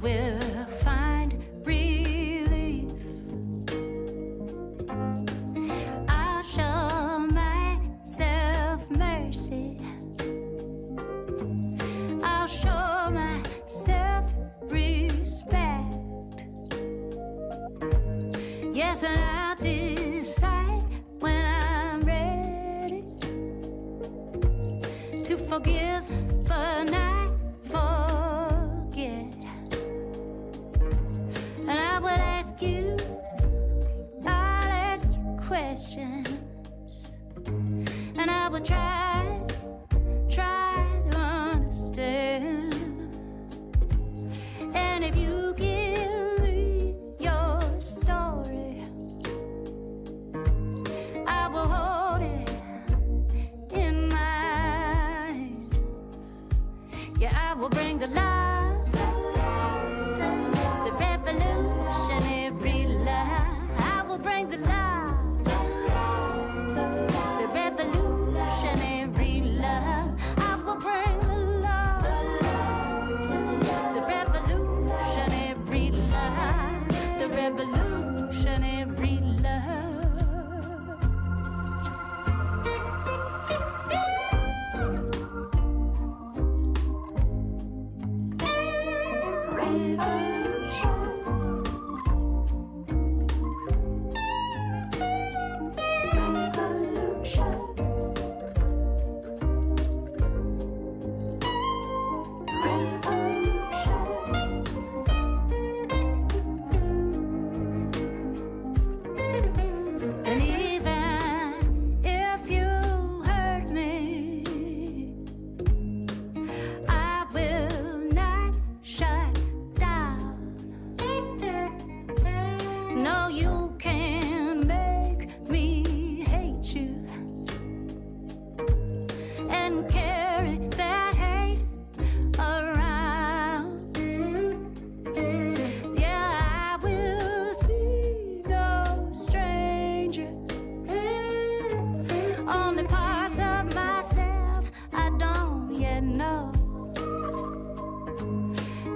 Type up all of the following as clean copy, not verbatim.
will find relief. I'll show myself mercy. I'll show myself respect. Yes, and I'll decide when I'm ready to forgive, but not forget. And I will ask you, I'll ask you questions, and I will try to understand. And if you give me your story, I will hold it in my hands. Yeah, I will bring the love, the revolutionary love. I will bring the love, the revolutionary love. I will bring the love, the revolutionary love, the revolutionary love. And even if you hurt me, I will not shut down. No, you can't make me hate you and carry that hate around. Yeah, I will see no stranger, only parts of myself I don't yet know.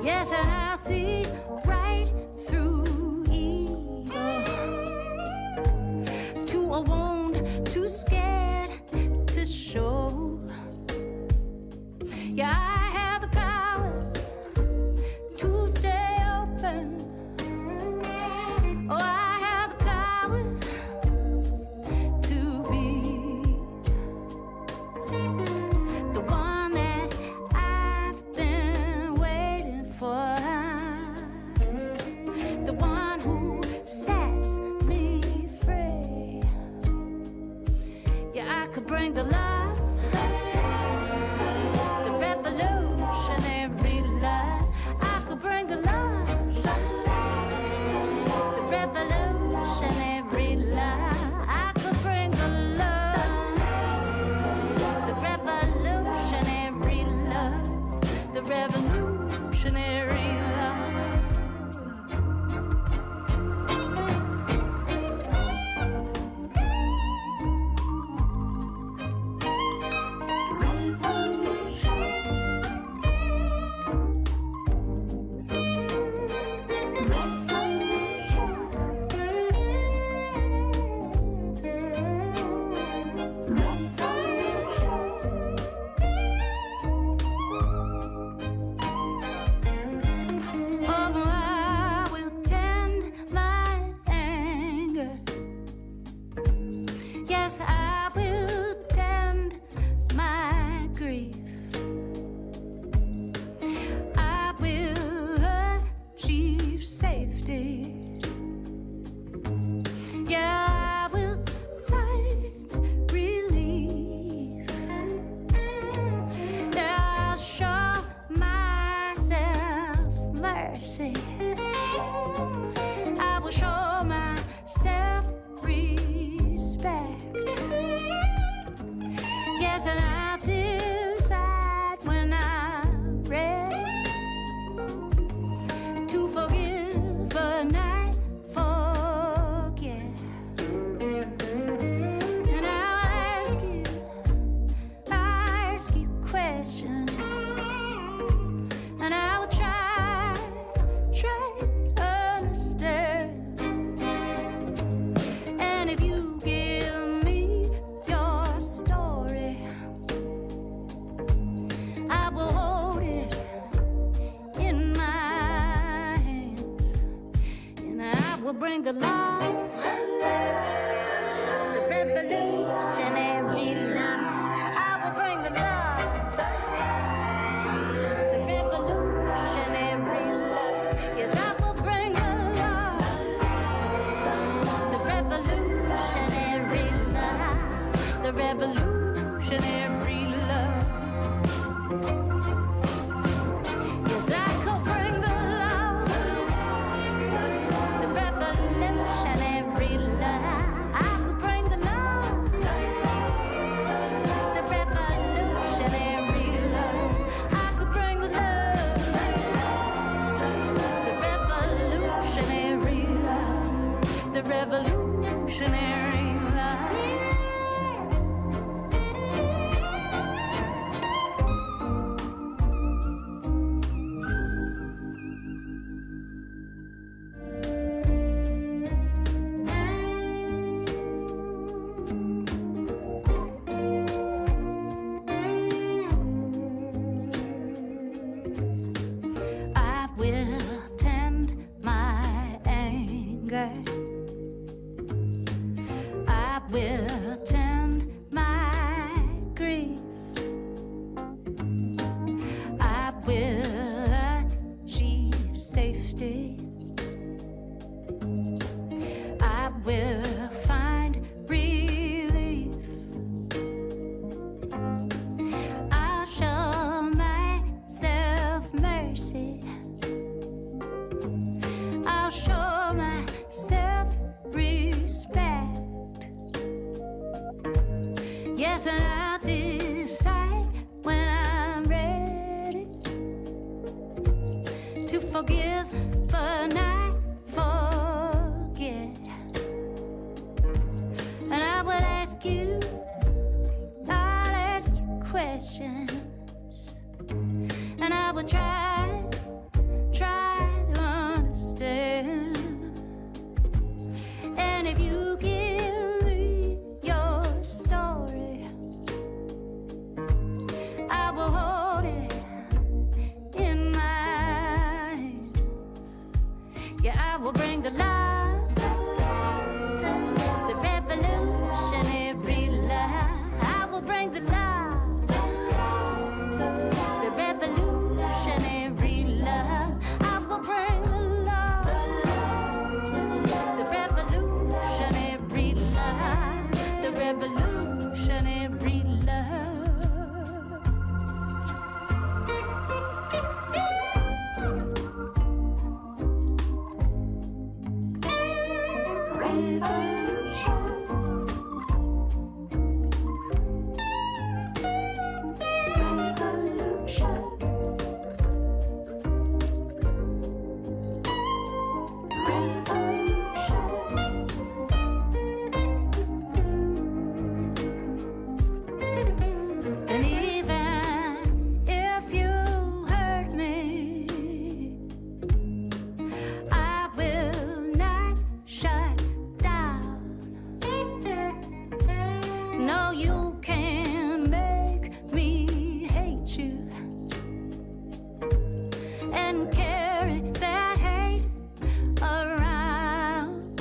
Yes, and I'll see right through evil, to a wound too scared to show. Yeah, I have the power to stay open. Oh, I have the power to be the one that I've been waiting for, the one who sets me free. Yeah, I could bring the love, the revolutionary love. I could bring the love, the revolutionary love. I could bring the love, the revolutionary love, the revolutionary love. bring the love, the revolutionary love. I will bring the love, the revolutionary love. Yes, I will bring the love, the revolutionary love, the revolutionary love. Yes, I could bring the love, the revolutionary love. I could bring the love, the revolutionary love. I could bring the love, the revolutionary love, the revolutionary love. I will tend my anger. I will tend my grief. I will achieve safety. I will find relief. I'll show myself mercy. I'll show myself respect. Yes, and I'll decide when I'm ready to forgive but not forget. And I will ask you, I'll ask you questions, and I will try to understand. And if you give me your story, I will hold it in my hands. Yeah, I will bring the love, the revolutionary love. I will bring the love, the revolutionary love. I will bring the love, the revolutionary love, the revolutionary love. And even if you hurt me, I will not shut down. No, you can't make me hate you and carry that hate around.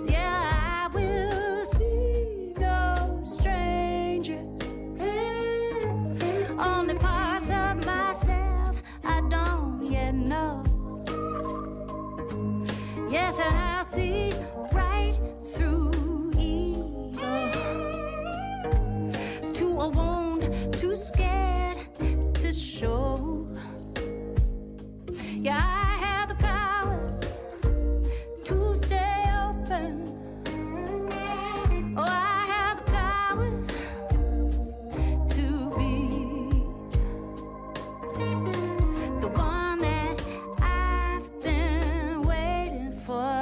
Yeah, I will see no stranger. Only parts of myself I don't yet know. Yes, and I'll see right through evil, to a wound too scared to show. Yeah, I have the power to stay open. Oh, I have the power to be the one that I've been waiting for.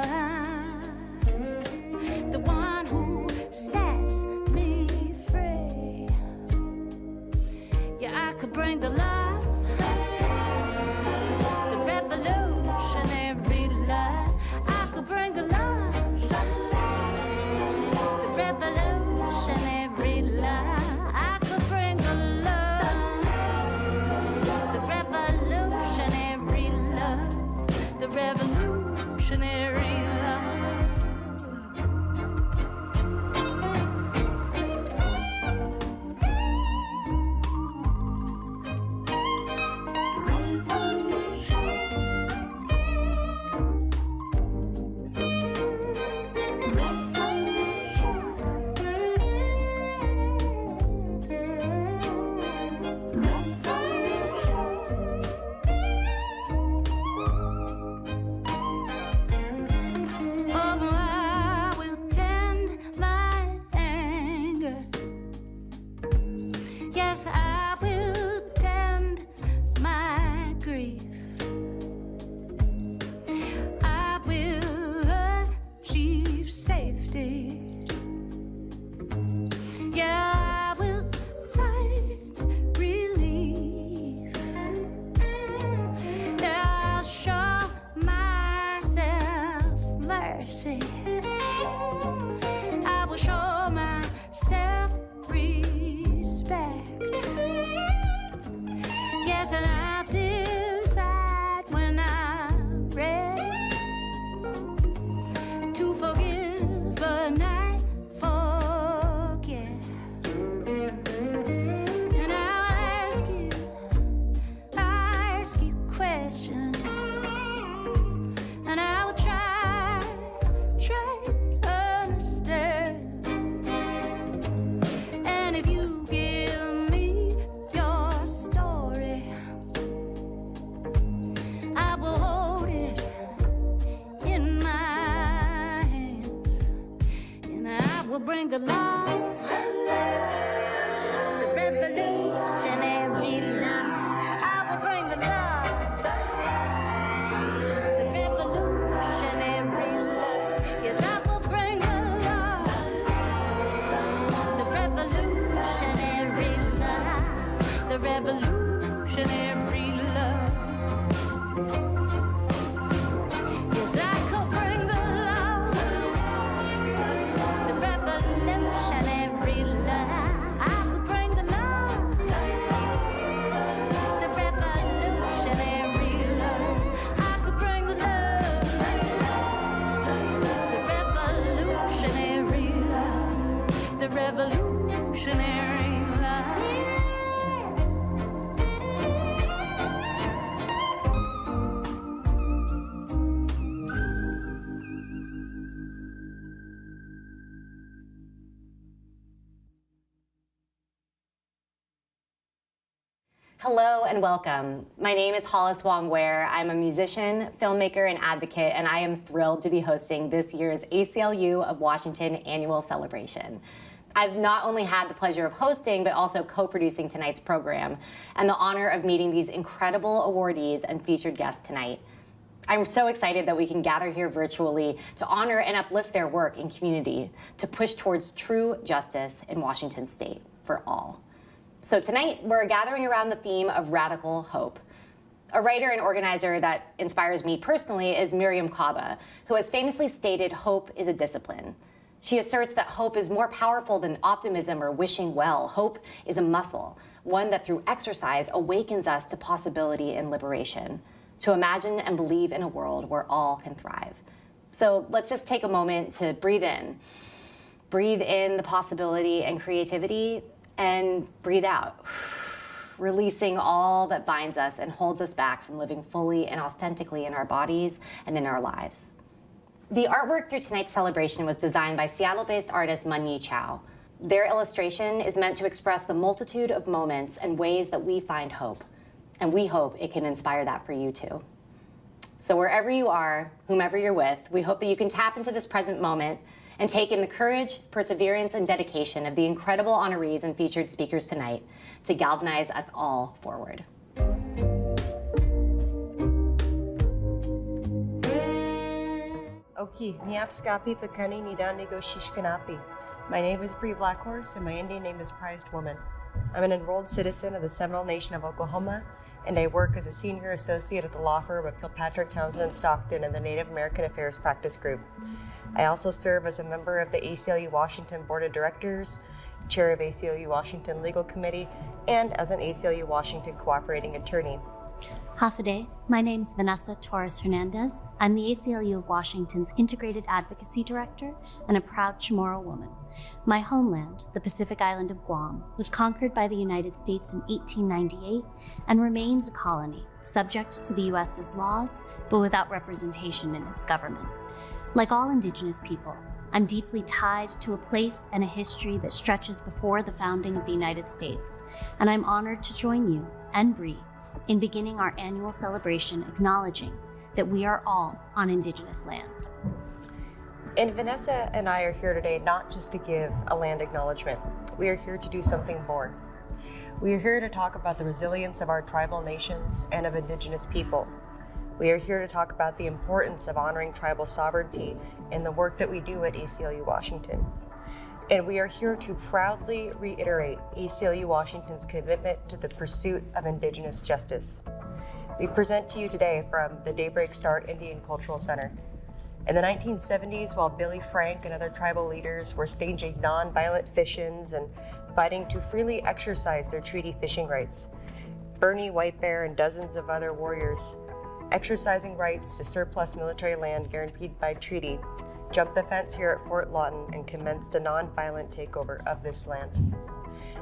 Hello and welcome. My name is Hollis Wong-Wear. I'm a musician, filmmaker, and advocate, and I am thrilled to be hosting this year's ACLU of Washington annual celebration. I've not only had the pleasure of hosting, but also co-producing tonight's program, and the honor of meeting these incredible awardees and featured guests tonight. I'm so excited that we can gather here virtually to honor and uplift their work in community, to push towards true justice in Washington state for all. So tonight, we're gathering around the theme of radical hope. A writer and organizer that inspires me personally is Miriam Kaba, who has famously stated hope is a discipline. She asserts that hope is more powerful than optimism or wishing well. Hope is a muscle, one that through exercise awakens us to possibility and liberation, to imagine and believe in a world where all can thrive. So let's just take a moment to breathe in. Breathe in the possibility and creativity, and breathe out, releasing all that binds us and holds us back from living fully and authentically in our bodies and in our lives. The artwork through tonight's celebration was designed by Seattle-based artist Munyi Chow. Their illustration is meant to express the multitude of moments and ways that we find hope, and we hope it can inspire that for you too. So wherever you are, whomever you're with, we hope that you can tap into this present moment and take in the courage, perseverance, and dedication of the incredible honorees and featured speakers tonight to galvanize us all forward. Oki, Niapskapi Pakani Nidanigo Shishkanapi. My name is Bree Blackhorse, and my Indian name is Prized Woman. I'm an enrolled citizen of the Seminole Nation of Oklahoma, and I work as a senior associate at the law firm of Kilpatrick, Townsend, and Stockton in the Native American Affairs Practice Group. I also serve as a member of the ACLU Washington Board of Directors, chair of ACLU Washington Legal Committee, and as an ACLU Washington cooperating attorney. Hafaday, my name is Vanessa Torres-Hernandez. I'm the ACLU of Washington's Integrated Advocacy Director and a proud Chamorro woman. My homeland, the Pacific island of Guam, was conquered by the United States in 1898 and remains a colony, subject to the US's laws, but without representation in its government. Like all Indigenous people, I'm deeply tied to a place and a history that stretches before the founding of the United States, and I'm honored to join you and Bree in beginning our annual celebration acknowledging that we are all on Indigenous land. And Vanessa and I are here today not just to give a land acknowledgement. We are here to do something more. We are here to talk about the resilience of our tribal nations and of Indigenous people. We are here to talk about the importance of honoring tribal sovereignty in the work that we do at ACLU Washington. And we are here to proudly reiterate ACLU Washington's commitment to the pursuit of Indigenous justice. We present to you today from the Daybreak Start Indian Cultural Center. In the 1970s, while Billy Frank and other tribal leaders were staging non-violent fish-ins and fighting to freely exercise their treaty fishing rights, Bernie White Bear and dozens of other warriors exercising rights to surplus military land guaranteed by treaty, jumped the fence here at Fort Lawton and commenced a non-violent takeover of this land.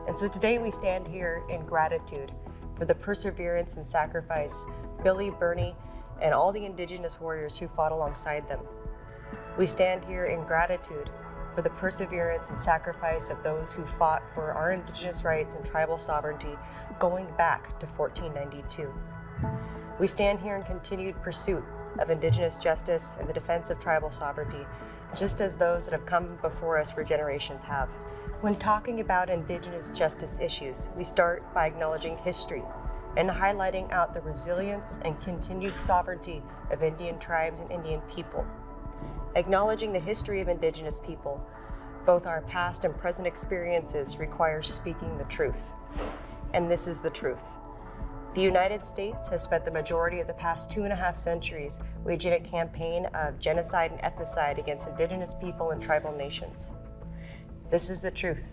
And so today we stand here in gratitude for the perseverance and sacrifice Billy, Bernie, and all the Indigenous warriors who fought alongside them. We stand here in gratitude for the perseverance and sacrifice of those who fought for our Indigenous rights and tribal sovereignty going back to 1492. We stand here in continued pursuit of Indigenous justice and the defense of tribal sovereignty, just as those that have come before us for generations have. When talking about Indigenous justice issues, we start by acknowledging history and highlighting out the resilience and continued sovereignty of Indian tribes and Indian people. Acknowledging the history of Indigenous people, both our past and present experiences, requires speaking the truth. And this is the truth. The United States has spent the majority of the past 2.5 centuries waging a campaign of genocide and ethnocide against Indigenous people and tribal nations. This is the truth.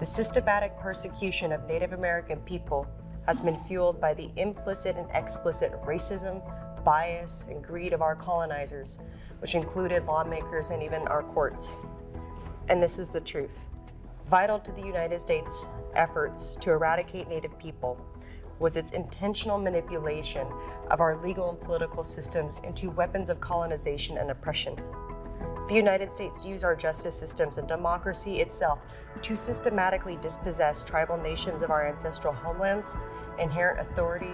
The systematic persecution of Native American people has been fueled by the implicit and explicit racism, bias, and greed of our colonizers, which included lawmakers and even our courts. And this is the truth. Vital to the United States' efforts to eradicate Native people was its intentional manipulation of our legal and political systems into weapons of colonization and oppression. The United States used our justice systems and democracy itself to systematically dispossess tribal nations of our ancestral homelands inherent authority,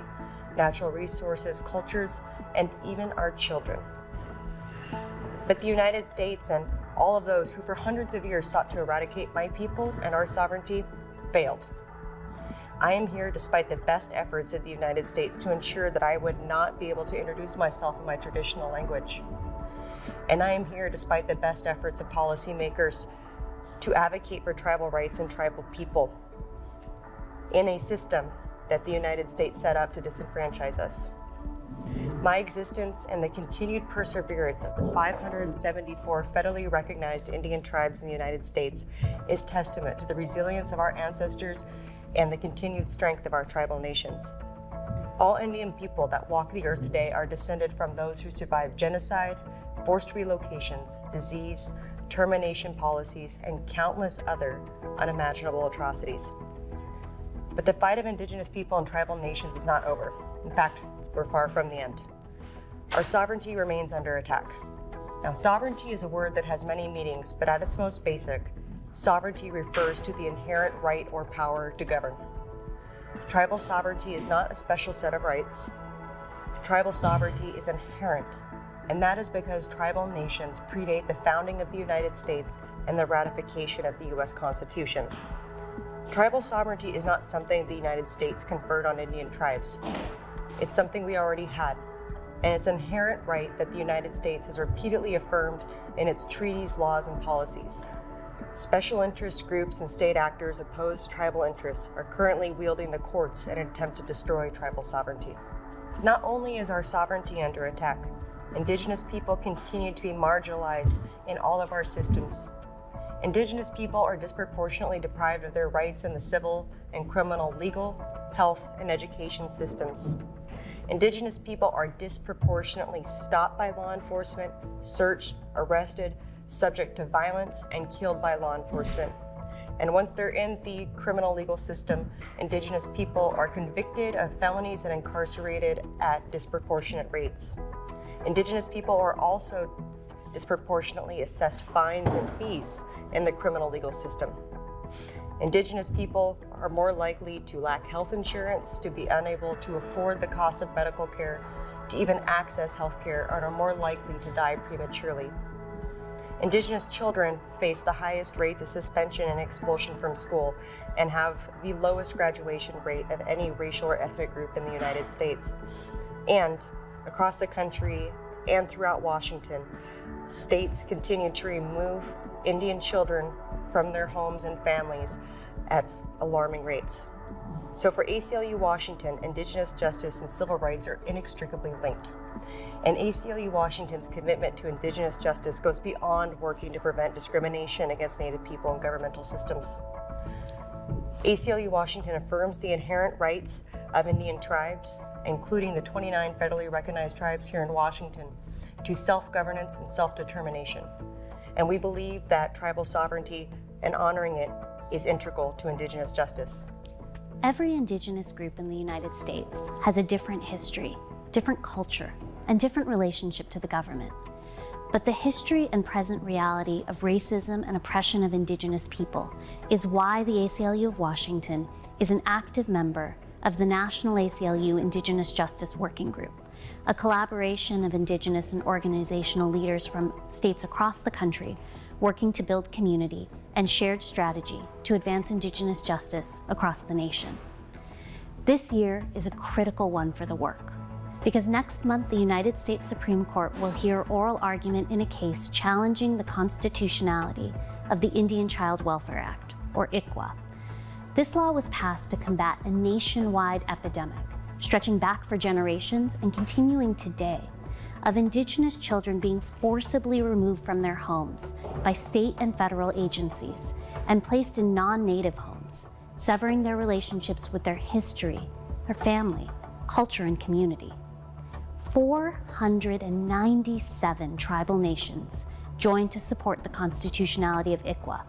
natural resources, cultures, and even our children. But the United States and all of those who for hundreds of years sought to eradicate my people and our sovereignty failed. I am here despite the best efforts of the United States to ensure that I would not be able to introduce myself in my traditional language. And I am here despite the best efforts of policymakers to advocate for tribal rights and tribal people in a system that the United States set up to disenfranchise us. My existence and the continued perseverance of the 574 federally recognized Indian tribes in the United States is testament to the resilience of our ancestors and the continued strength of our tribal nations. All Indian people that walk the earth today are descended from those who survived genocide, forced relocations, disease, termination policies, and countless other unimaginable atrocities. But the fight of Indigenous people and tribal nations is not over. In fact, we're far from the end. Our sovereignty remains under attack. Now, sovereignty is a word that has many meanings, but at its most basic, sovereignty refers to the inherent right or power to govern. Tribal sovereignty is not a special set of rights. Tribal sovereignty is inherent, and that is because tribal nations predate the founding of the United States and the ratification of the U.S. Constitution. Tribal sovereignty is not something the United States conferred on Indian tribes. It's something we already had, and it's an inherent right that the United States has repeatedly affirmed in its treaties, laws, and policies. Special interest groups and state actors opposed to tribal interests are currently wielding the courts in an attempt to destroy tribal sovereignty. Not only is our sovereignty under attack, Indigenous people continue to be marginalized in all of our systems. Indigenous people are disproportionately deprived of their rights in the civil and criminal legal, health, and education systems. Indigenous people are disproportionately stopped by law enforcement, searched, arrested, subject to violence, and killed by law enforcement. And once they're in the criminal legal system, Indigenous people are convicted of felonies and incarcerated at disproportionate rates. Indigenous people are also disproportionately assessed fines and fees in the criminal legal system. Indigenous people are more likely to lack health insurance, to be unable to afford the cost of medical care, to even access health care, and are more likely to die prematurely. Indigenous children face the highest rates of suspension and expulsion from school and have the lowest graduation rate of any racial or ethnic group in the United States. And across the country and throughout Washington, states continue to remove Indian children from their homes and families at alarming rates. So for ACLU Washington, Indigenous justice and civil rights are inextricably linked. And ACLU Washington's commitment to Indigenous justice goes beyond working to prevent discrimination against Native people in governmental systems. ACLU Washington affirms the inherent rights of Indian tribes, including the 29 federally recognized tribes here in Washington, to self-governance and self-determination. And we believe that tribal sovereignty and honoring it is integral to Indigenous justice. Every Indigenous group in the United States has a different history, different culture, and different relationship to the government. But the history and present reality of racism and oppression of Indigenous people is why the ACLU of Washington is an active member of the National ACLU Indigenous Justice Working Group, a collaboration of Indigenous and organizational leaders from states across the country working to build community and shared strategy to advance Indigenous justice across the nation. This year is a critical one for the work, because next month the United States Supreme Court will hear oral argument in a case challenging the constitutionality of the Indian Child Welfare Act, or ICWA. This law was passed to combat a nationwide epidemic, stretching back for generations and continuing today, of Indigenous children being forcibly removed from their homes by state and federal agencies and placed in non-Native homes, severing their relationships with their history, their family, culture, and community. 497 tribal nations joined to support the constitutionality of ICWA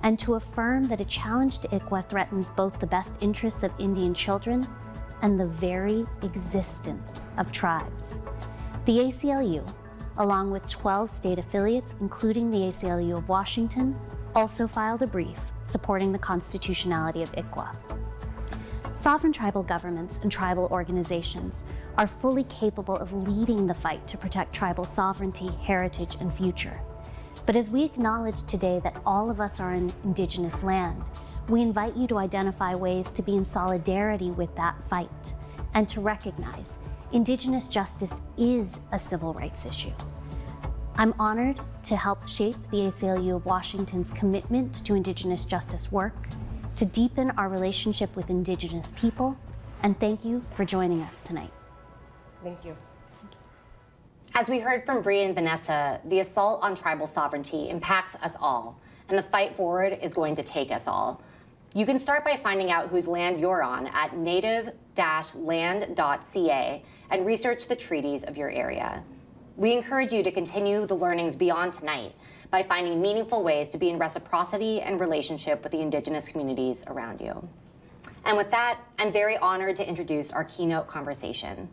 and to affirm that a challenge to ICWA threatens both the best interests of Indian children and the very existence of tribes. The ACLU, along with 12 state affiliates, including the ACLU of Washington, also filed a brief supporting the constitutionality of ICWA. Sovereign tribal governments and tribal organizations are fully capable of leading the fight to protect tribal sovereignty, heritage, and future. But as we acknowledge today that all of us are in Indigenous land, we invite you to identify ways to be in solidarity with that fight and to recognize Indigenous justice is a civil rights issue. I'm honored to help shape the ACLU of Washington's commitment to Indigenous justice work, to deepen our relationship with Indigenous people, and thank you for joining us tonight. Thank you. As we heard from Bree and Vanessa, the assault on tribal sovereignty impacts us all, and the fight forward is going to take us all. You can start by finding out whose land you're on at native-land.ca and research the treaties of your area. We encourage you to continue the learnings beyond tonight by finding meaningful ways to be in reciprocity and relationship with the Indigenous communities around you. And with that, I'm very honored to introduce our keynote conversation.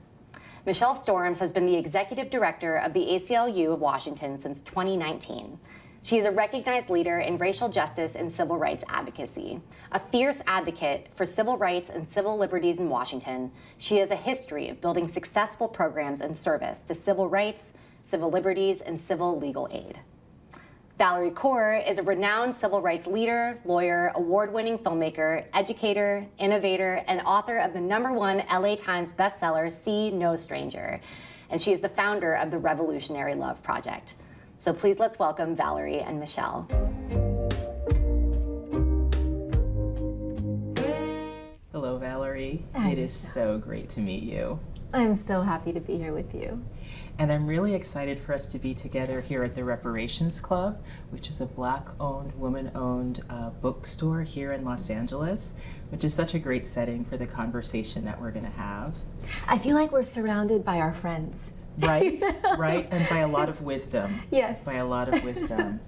Michele Storms has been the executive director of the ACLU of Washington since 2019. She is a recognized leader in racial justice and civil rights advocacy. A fierce advocate for civil rights and civil liberties in Washington, she has a history of building successful programs and service to civil rights, civil liberties, and civil legal aid. Valarie Kaur is a renowned civil rights leader, lawyer, award-winning filmmaker, educator, innovator, and author of the #1 LA Times bestseller, See No Stranger. And she is the founder of the Revolutionary Love Project. So please let's welcome Valarie and Michele. Hello, Valarie. It is so great to meet you. I'm so happy to be here with you. And I'm really excited for us to be together here at the Reparations Club, which is a Black-owned, woman-owned bookstore here in Los Angeles, which is such a great setting for the conversation that we're going to have. I feel like we're surrounded by our friends. Right, right, and by a lot of wisdom. Yes. By a lot of wisdom.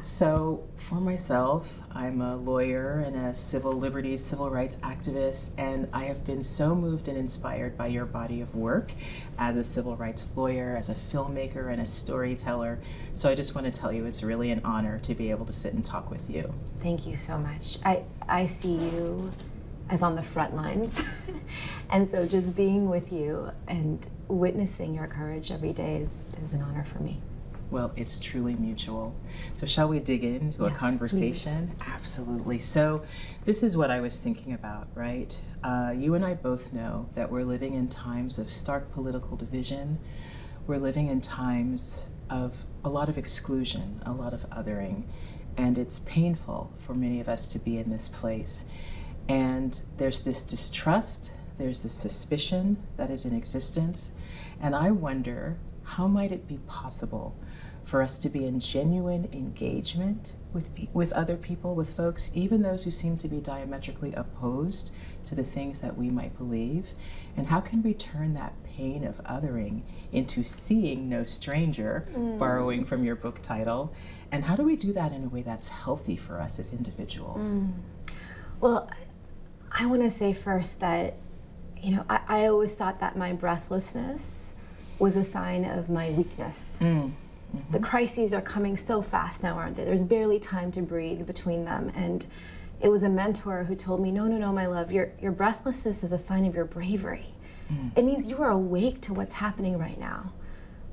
So for myself, I'm a lawyer and a civil liberties, civil rights activist, and I have been so moved and inspired by your body of work as a civil rights lawyer, as a filmmaker, and a storyteller. So I just want to tell you it's really an honor to be able to sit and talk with you. Thank you so much. I see you as on the front lines. And so just being with you and witnessing your courage every day is an honor for me. Well, it's truly mutual. So shall we dig into a conversation? Please. Absolutely. So this is what I was thinking about, right? You and I both know that we're living in times of stark political division. We're living in times of a lot of exclusion, a lot of othering, and it's painful for many of us to be in this place. And there's this distrust, there's this suspicion that is in existence, and I wonder, how might it be possible for us to be in genuine engagement with other people, with folks, even those who seem to be diametrically opposed to the things that we might believe? And how can we turn that pain of othering into seeing no stranger, borrowing from your book title? And how do we do that in a way that's healthy for us as individuals? Well, I want to say first that, you know, I always thought that my breathlessness was a sign of my weakness. The crises are coming so fast now, aren't they? There's barely time to breathe between them. And it was a mentor who told me, no, my love, your breathlessness is a sign of your bravery. It means you are awake to what's happening right now.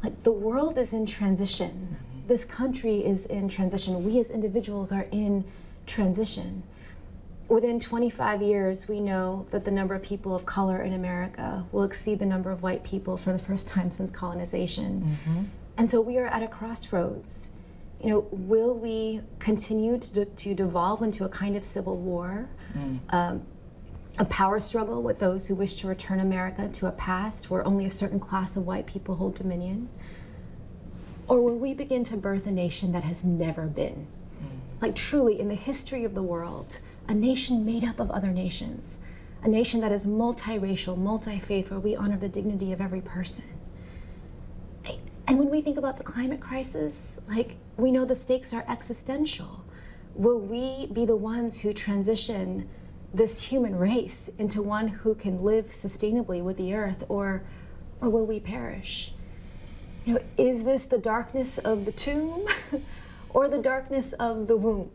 Like, the world is in transition. This country is in transition. We as individuals are in transition. Within 25 years, we know that the number of people of color in America will exceed the number of white people for the first time since colonization. And so we are at a crossroads. You know, will we continue to devolve into a kind of civil war, a power struggle with those who wish to return America to a past where only a certain class of white people hold dominion? Or will we begin to birth a nation that has never been? Like, truly, in the history of the world, a nation made up of other nations, a nation that is multiracial, multi-faith, where we honor the dignity of every person. And when we think about the climate crisis, like, we know the stakes are existential. Will we be the ones who transition this human race into one who can live sustainably with the earth, or will we perish? You know, is this the darkness of the tomb or the darkness of the womb?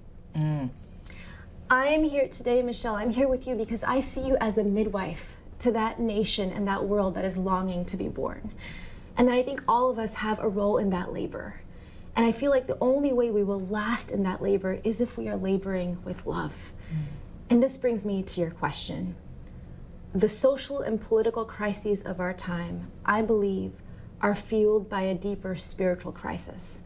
I am here today, Michele. I'm here with you because I see you as a midwife to that nation and that world that is longing to be born. And I think all of us have a role in that labor. And I feel like the only way we will last in that labor is if we are laboring with love. And this brings me to your question. The social and political crises of our time, I believe, are fueled by a deeper spiritual crisis.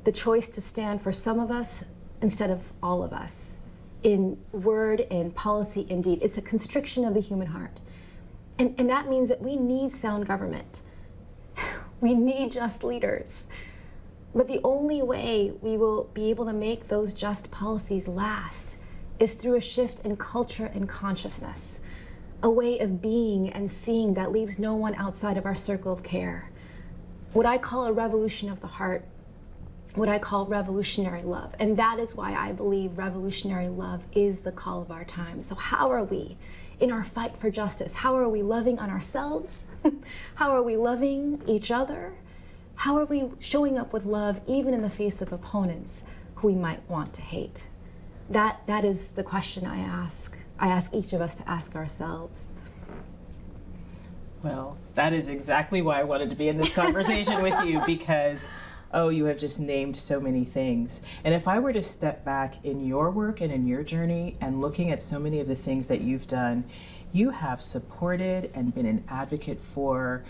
The choice to stand for some of us instead of all of us, in word and policy and deed. It's a constriction of the human heart. And that means that we need sound government. We need just leaders. But the only way we will be able to make those just policies last is through a shift in culture and consciousness, a way of being and seeing that leaves no one outside of our circle of care. What I call a revolution of the heart, what I call revolutionary love. And that is why I believe revolutionary love is the call of our time. So how are we in our fight for justice? How are we loving on ourselves? How are we loving each other? How are we showing up with love even in the face of opponents who we might want to hate? That is the question I ask. I ask each of us to ask ourselves. Well, that is exactly why I wanted to be in this conversation with you, because you have just named so many things. And if I were to step back in your work and in your journey and looking at so many of the things that you've done, you have supported and been an advocate for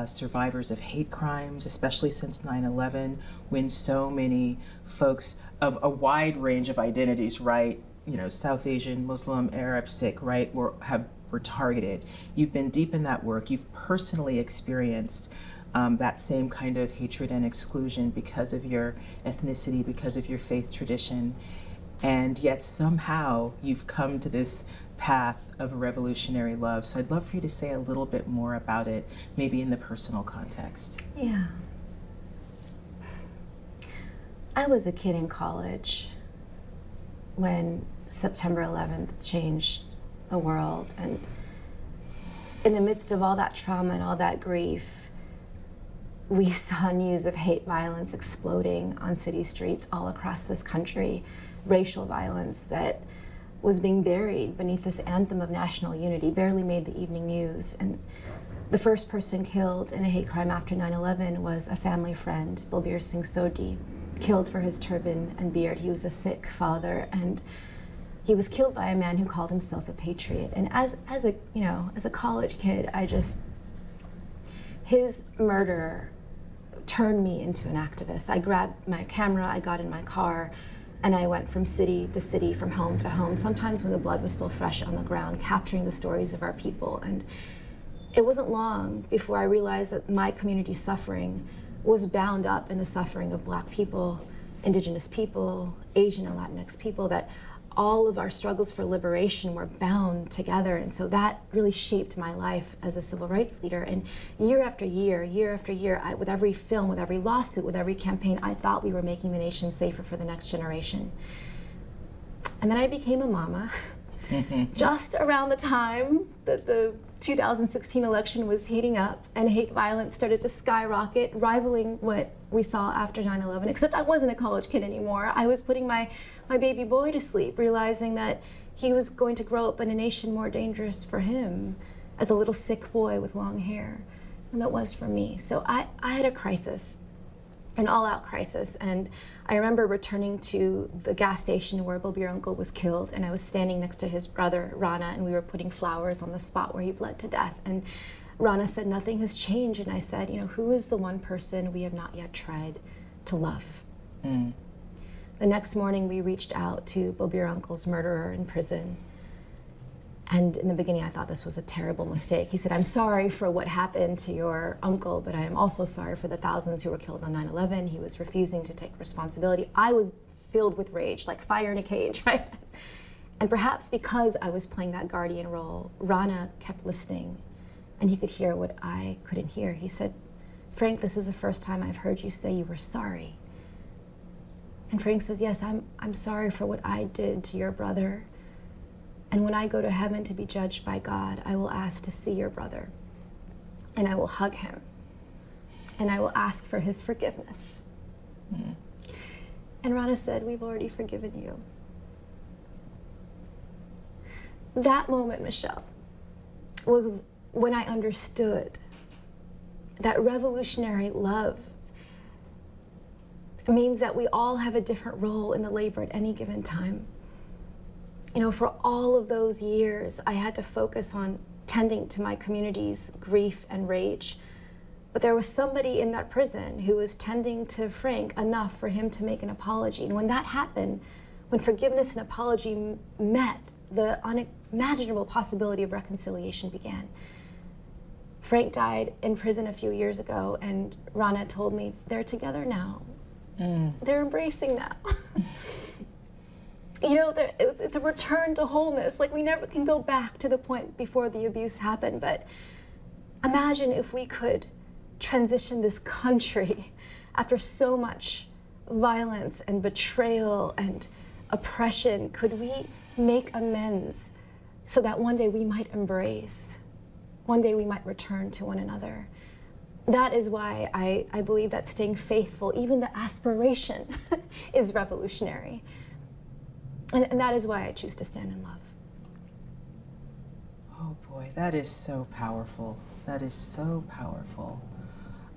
survivors of hate crimes, especially since 9/11, when so many folks of a wide range of identities, right, South Asian, Muslim, Arab, Sikh, right, were targeted. You've been deep in that work. You've personally experienced that same kind of hatred and exclusion because of your ethnicity, because of your faith tradition. And yet somehow you've come to this path of revolutionary love. So I'd love for you to say a little bit more about it, maybe in the personal context. Yeah. I was a kid in college when September 11th changed the world. And in the midst of all that trauma and all that grief, we saw news of hate violence exploding on city streets all across this country, racial violence that was being buried beneath this anthem of national unity, barely made the evening news. And the first person killed in a hate crime after 9/11 was a family friend, Balbir Singh Sodhi, killed for his turban and beard. He was a Sikh father, and he was killed by a man who called himself a patriot. And as a college kid, his murder turned me into an activist. I grabbed my camera, I got in my car, and I went from city to city, from home to home, sometimes when the blood was still fresh on the ground, capturing the stories of our people. And it wasn't long before I realized that my community's suffering was bound up in the suffering of Black people, Indigenous people, Asian and Latinx people, that all of our struggles for liberation were bound together. And so that really shaped my life as a civil rights leader. And year after year, with every film, with every lawsuit, with every campaign, I thought we were making the nation safer for the next generation. And then I became a mama just around the time that the 2016 election was heating up and hate violence started to skyrocket, rivaling what we saw after 9/11, except I wasn't a college kid anymore. I was putting my baby boy to sleep, realizing that he was going to grow up in a nation more dangerous for him as a little Sikh boy with long hair than that was for me. So I had a crisis, an all-out crisis. And I remember returning to the gas station where Balbir uncle was killed, and I was standing next to his brother, Rana, and we were putting flowers on the spot where he bled to death. And Rana said, "Nothing has changed." And I said, who is the one person we have not yet tried to love? The next morning, we reached out to Balbir uncle's murderer in prison. And in the beginning, I thought this was a terrible mistake. He said, "I'm sorry for what happened to your uncle, but I am also sorry for the thousands who were killed on 9/11. He was refusing to take responsibility. I was filled with rage, like fire in a cage, right? And perhaps because I was playing that guardian role, Rana kept listening, and he could hear what I couldn't hear. He said, "Frank, this is the first time I've heard you say you were sorry." And Frank says, "Yes, I'm sorry for what I did to your brother. And when I go to heaven to be judged by God, I will ask to see your brother, and I will hug him, and I will ask for his forgiveness." And Rana said, "We've already forgiven you." that moment, Michele, was when I understood that revolutionary love means that we all have a different role in the labor at any given time. You know, for all of those years, I had to focus on tending to my community's grief and rage. But there was somebody in that prison who was tending to Frank enough for him to make an apology. And when that happened, when forgiveness and apology met, the unimaginable possibility of reconciliation began. Frank died in prison a few years ago, and Rana told me they're together now. They're embracing now. You know, it's a return to wholeness. Like, we never can go back to the point before the abuse happened, but imagine if we could transition this country after so much violence and betrayal and oppression. Could we make amends so that one day we might embrace, one day we might return to one another? That is why I believe that staying faithful, even the aspiration, is revolutionary. And that is why I choose to stand in love. Oh boy, that is so powerful. That is so powerful.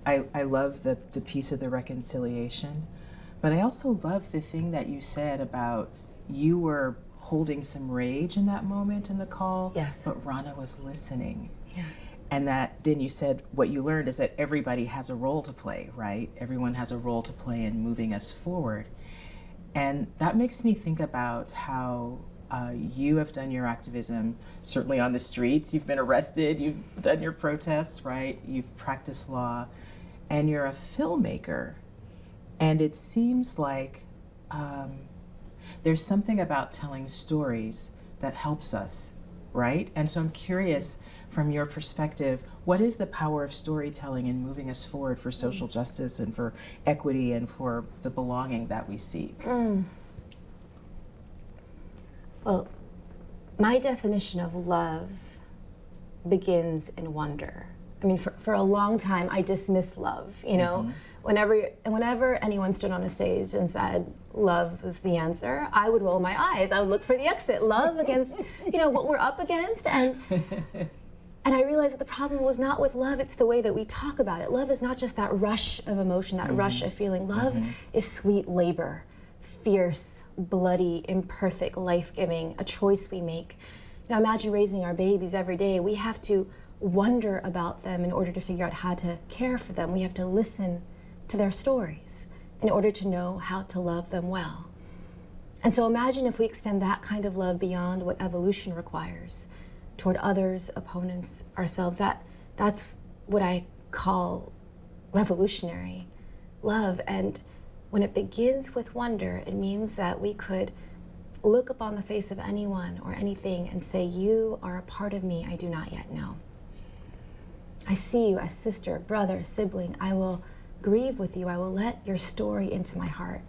I love the piece of the reconciliation, but I also love the thing that you said about you were holding some rage in that moment in the call, Yes. but Rana was listening. Yeah. And that then you said what you learned is that everybody has a role to play, right? Everyone has a role to play in moving us forward. And that makes me think about how you have done your activism, certainly on the streets. You've been arrested, you've done your protests, right? You've practiced law, and you're a filmmaker. And it seems like there's something about telling stories that helps us, right? And so I'm curious, from your perspective, what is the power of storytelling in moving us forward for social justice and for equity and for the belonging that we seek? Well, my definition of love begins in wonder. I mean, for a long time, I dismissed love, you know? Whenever anyone stood on a stage and said love was the answer, I would roll my eyes. I would look for the exit. Love against, you know, what we're up against. And I realized that the problem was not with love, it's the way that we talk about it. Love is not just that rush of emotion, that rush of feeling. Love is sweet labor, fierce, bloody, imperfect, life-giving, a choice we make. Now imagine raising our babies every day. We have to wonder about them in order to figure out how to care for them. We have to listen to their stories in order to know how to love them well. And so imagine if we extend that kind of love beyond what evolution requires, toward others, opponents, ourselves. That's what I call revolutionary love. And when it begins with wonder, it means that we could look upon the face of anyone or anything and say, you are a part of me I do not yet know. I see you as sister, brother, sibling. I will grieve with you. I will let your story into my heart.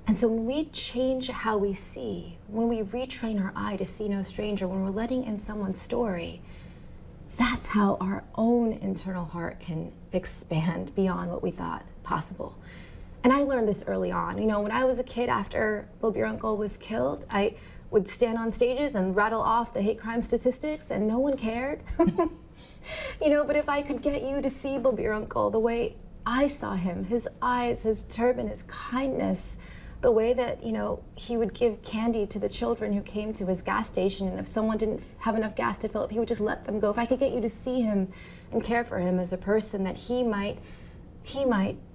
And so when we change how we see, when we retrain our eye to see no stranger, when we're letting in someone's story, that's how our own internal heart can expand beyond what we thought possible. And I learned this early on. You know, when I was a kid after Bob your uncle was killed, I would stand on stages and rattle off the hate crime statistics and no one cared. You know, but if I could get you to see Bob your uncle the way I saw him, his eyes, his turban, his kindness, the way that, you know, he would give candy to the children who came to his gas station, and if someone didn't have enough gas to fill up, he would just let them go. If I could get you to see him and care for him as a person, that he might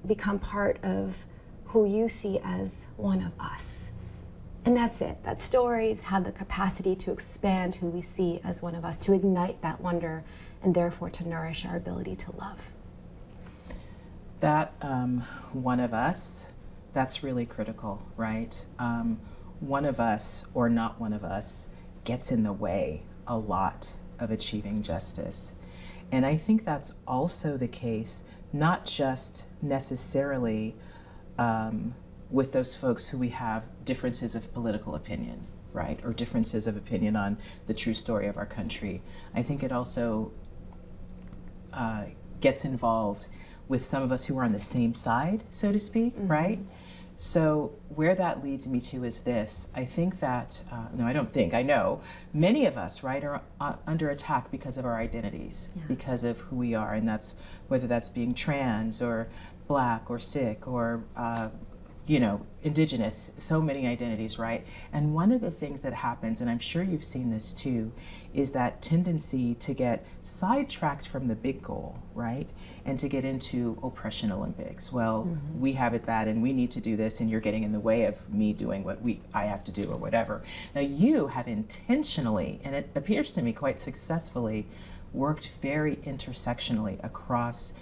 become part of who you see as one of us. And that's it. That stories have the capacity to expand who we see as one of us, to ignite that wonder, and therefore to nourish our ability to love. That one of us, that's really critical, right? One of us or not one of us gets in the way a lot of achieving justice. And I think that's also the case, not just necessarily with those folks who we have differences of political opinion, right? Or differences of opinion on the true story of our country. I think it also gets involved with some of us who are on the same side, so to speak, right? So where that leads me to is this. I think that, no, I don't think, I know, many of us, right, are under attack because of our identities, because of who we are, and that's whether that's being trans or Black or Sikh or, you know, Indigenous, so many identities, right? And one of the things that happens, and I'm sure you've seen this too, is that tendency to get sidetracked from the big goal, right? And to get into oppression Olympics. Well, we have it bad and we need to do this, and you're getting in the way of me doing what I have to do or whatever. Now you have intentionally, and it appears to me quite successfully, worked very intersectionally across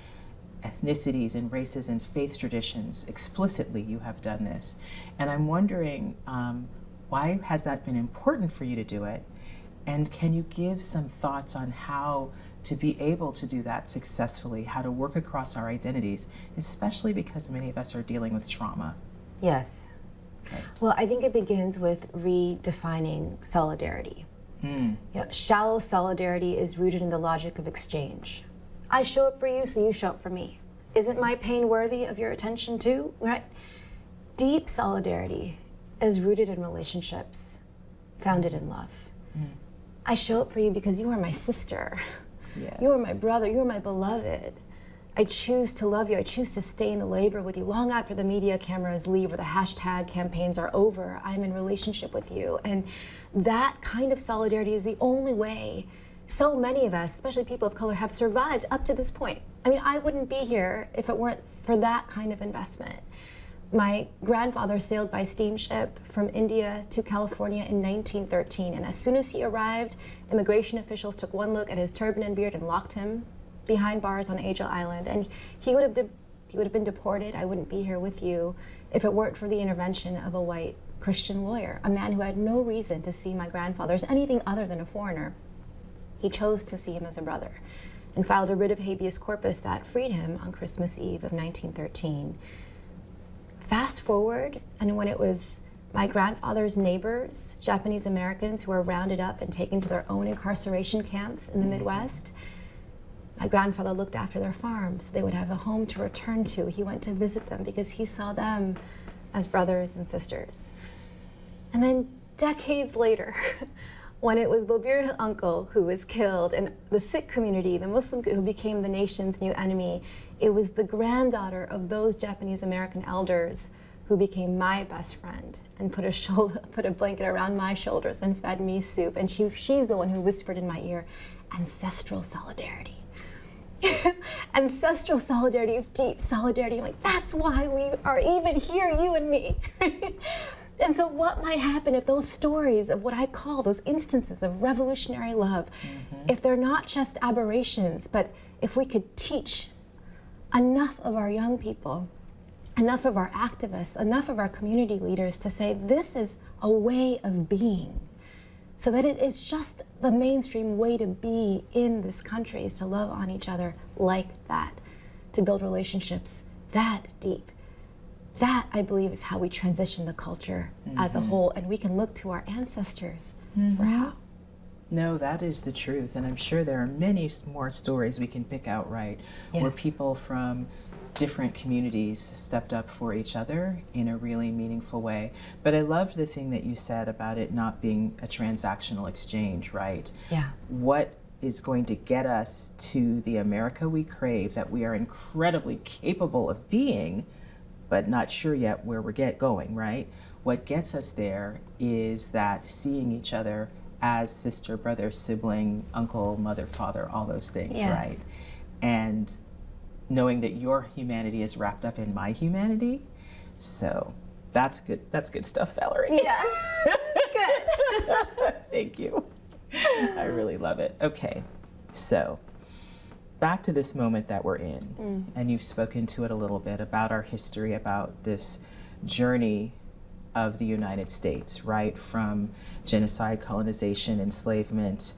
ethnicities and races and faith traditions. Explicitly, you have done this. And I'm wondering, why has that been important for you to do it? And can you give some thoughts on how to be able to do that successfully, how to work across our identities, especially because many of us are dealing with trauma? Yes. Okay. Well, I think it begins with redefining solidarity. You know, shallow solidarity is rooted in the logic of exchange. I show up for you, so you show up for me. Isn't my pain worthy of your attention too? Right? Deep solidarity is rooted in relationships founded in love. I show up for you because you are my sister. Yes. You are my brother. You are my beloved. I choose to love you. I choose to stay in the labor with you long after the media cameras leave or the hashtag campaigns are over. I'm in relationship with you. And that kind of solidarity is the only way so many of us, especially people of color, have survived up to this point. I mean, I wouldn't be here if it weren't for that kind of investment. My grandfather sailed by steamship from India to California in 1913, and as soon as he arrived, immigration officials took one look at his turban and beard and locked him behind bars on Angel Island, and he would have been deported. I wouldn't be here with you if it weren't for the intervention of a white Christian lawyer, a man who had no reason to see my grandfather as anything other than a foreigner. He chose to see him as a brother and filed a writ of habeas corpus that freed him on Christmas Eve of 1913. Fast forward, and when it was my grandfather's neighbors, Japanese Americans, who were rounded up and taken to their own incarceration camps in the Midwest, my grandfather looked after their farms. They would have a home to return to. He went to visit them because he saw them as brothers and sisters. And then decades later, when it was Bobir uncle who was killed, and the Sikh community, the Muslim who became the nation's new enemy, it was the granddaughter of those Japanese American elders who became my best friend and put a blanket around my shoulders and fed me soup. And she's the one who whispered in my ear, ancestral solidarity. Ancestral solidarity is deep solidarity. I'm like, that's why we are even here, you and me. And so what might happen if those stories of what I call those instances of revolutionary love, if they're not just aberrations, but if we could teach enough of our young people, enough of our activists, enough of our community leaders to say this is a way of being, so that it is just the mainstream way to be in this country, is to love on each other like that, to build relationships that deep. That, I believe, is how we transition the culture as a whole, and we can look to our ancestors for how. No, that is the truth, and I'm sure there are many more stories we can pick out, right, where people from different communities stepped up for each other in a really meaningful way. But I loved the thing that you said about it not being a transactional exchange, right? Yeah. What is going to get us to the America we crave, that we are incredibly capable of being, but not sure yet where we're going, right? What gets us there is that seeing each other as sister, brother, sibling, uncle, mother, father, all those things, right? And knowing that your humanity is wrapped up in my humanity. So that's good. That's good stuff, Valarie. Yes. Good. Thank you. I really love it. Okay, so back to this moment that we're in, and you've spoken to it a little bit about our history, about this journey of the United States, right? From genocide, colonization, enslavement,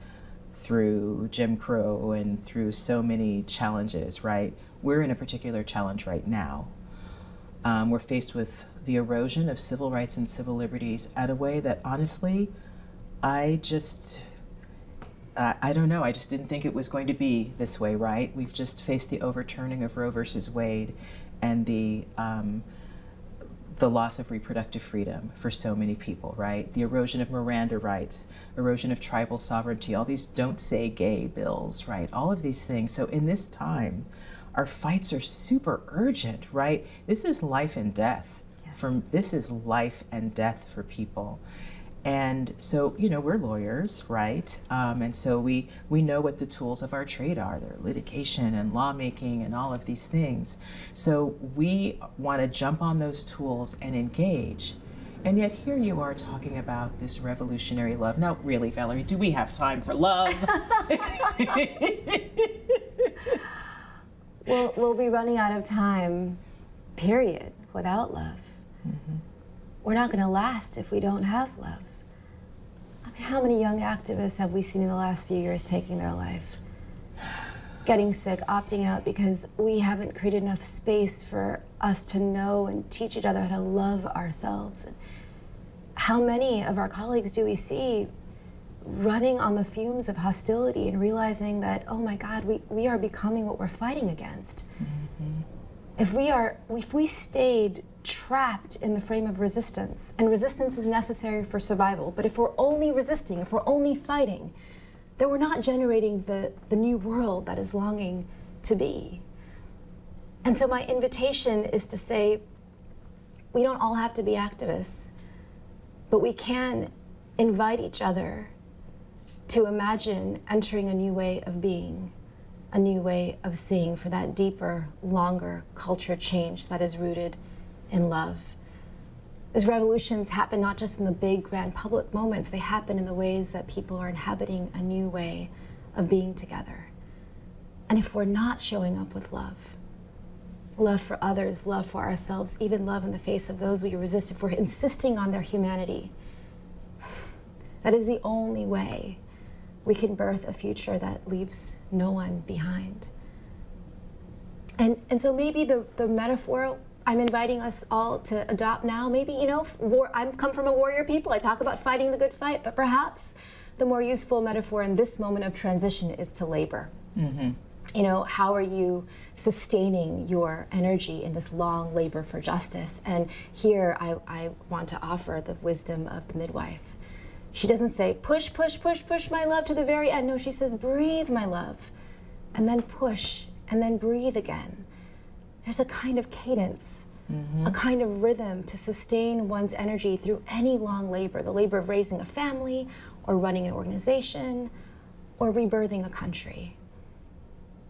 through Jim Crow, and through so many challenges, right? We're in a particular challenge right now. We're faced with the erosion of civil rights and civil liberties at a way that honestly, I don't know, I just didn't think it was going to be this way, right? We've just faced the overturning of Roe versus Wade and the the loss of reproductive freedom for so many people, right? The erosion of Miranda rights, erosion of tribal sovereignty, all these don't say gay bills, right? All of these things. So in this time, our fights are super urgent, right? This is life and death. Yes. This is life and death for people. And so, you know, we're lawyers, right? And so we know what the tools of our trade are. They're litigation and lawmaking and all of these things. So we want to jump on those tools and engage. And yet here you are talking about this revolutionary love. Now, really, Valarie, do we have time for love? We'll be running out of time, period, without love. Mm-hmm. We're not going to last if we don't have love. I mean, how many young activists have we seen in the last few years taking their life? Getting sick, opting out because we haven't created enough space for us to know and teach each other how to love ourselves. And how many of our colleagues do we see running on the fumes of hostility and realizing that, oh my God, we are becoming what we're fighting against? Mm-hmm. If we stayed trapped in the frame of resistance, and resistance is necessary for survival, but if we're only resisting, if we're only fighting, then we're not generating the new world that is longing to be. And so my invitation is to say, we don't all have to be activists, but we can invite each other to imagine entering a new way of being, a new way of seeing for that deeper, longer culture change that is rooted in love. These revolutions happen not just in the big, grand public moments, they happen in the ways that people are inhabiting a new way of being together. And if we're not showing up with love for others, love for ourselves, even love in the face of those we resist, if we're insisting on their humanity, that is the only way we can birth a future that leaves no one behind. And so maybe the metaphor I'm inviting us all to adopt now, maybe, you know, I come from a warrior people, I talk about fighting the good fight, but perhaps the more useful metaphor in this moment of transition is to labor. Mm-hmm. You know, how are you sustaining your energy in this long labor for justice? And here I want to offer the wisdom of the midwife. She doesn't say, push, push, push, push my love to the very end. No, she says, breathe, my love, and then push, and then breathe again. There's a kind of cadence, a kind of rhythm to sustain one's energy through any long labor, the labor of raising a family, or running an organization, or rebirthing a country.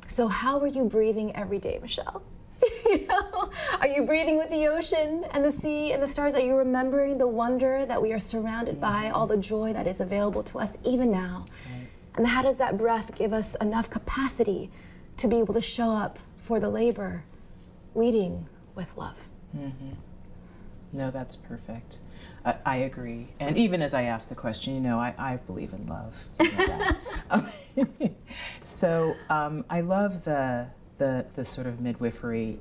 So how are you breathing every day, Michele? You know, are you breathing with the ocean and the sea and the stars? Are you remembering the wonder that we are surrounded by, all the joy that is available to us even now? Right. And how does that breath give us enough capacity to be able to show up for the labor, leading with love? Mm-hmm. No, that's perfect. I agree. And even as I asked the question, you know, I believe in love. You know that. So I love the sort of midwifery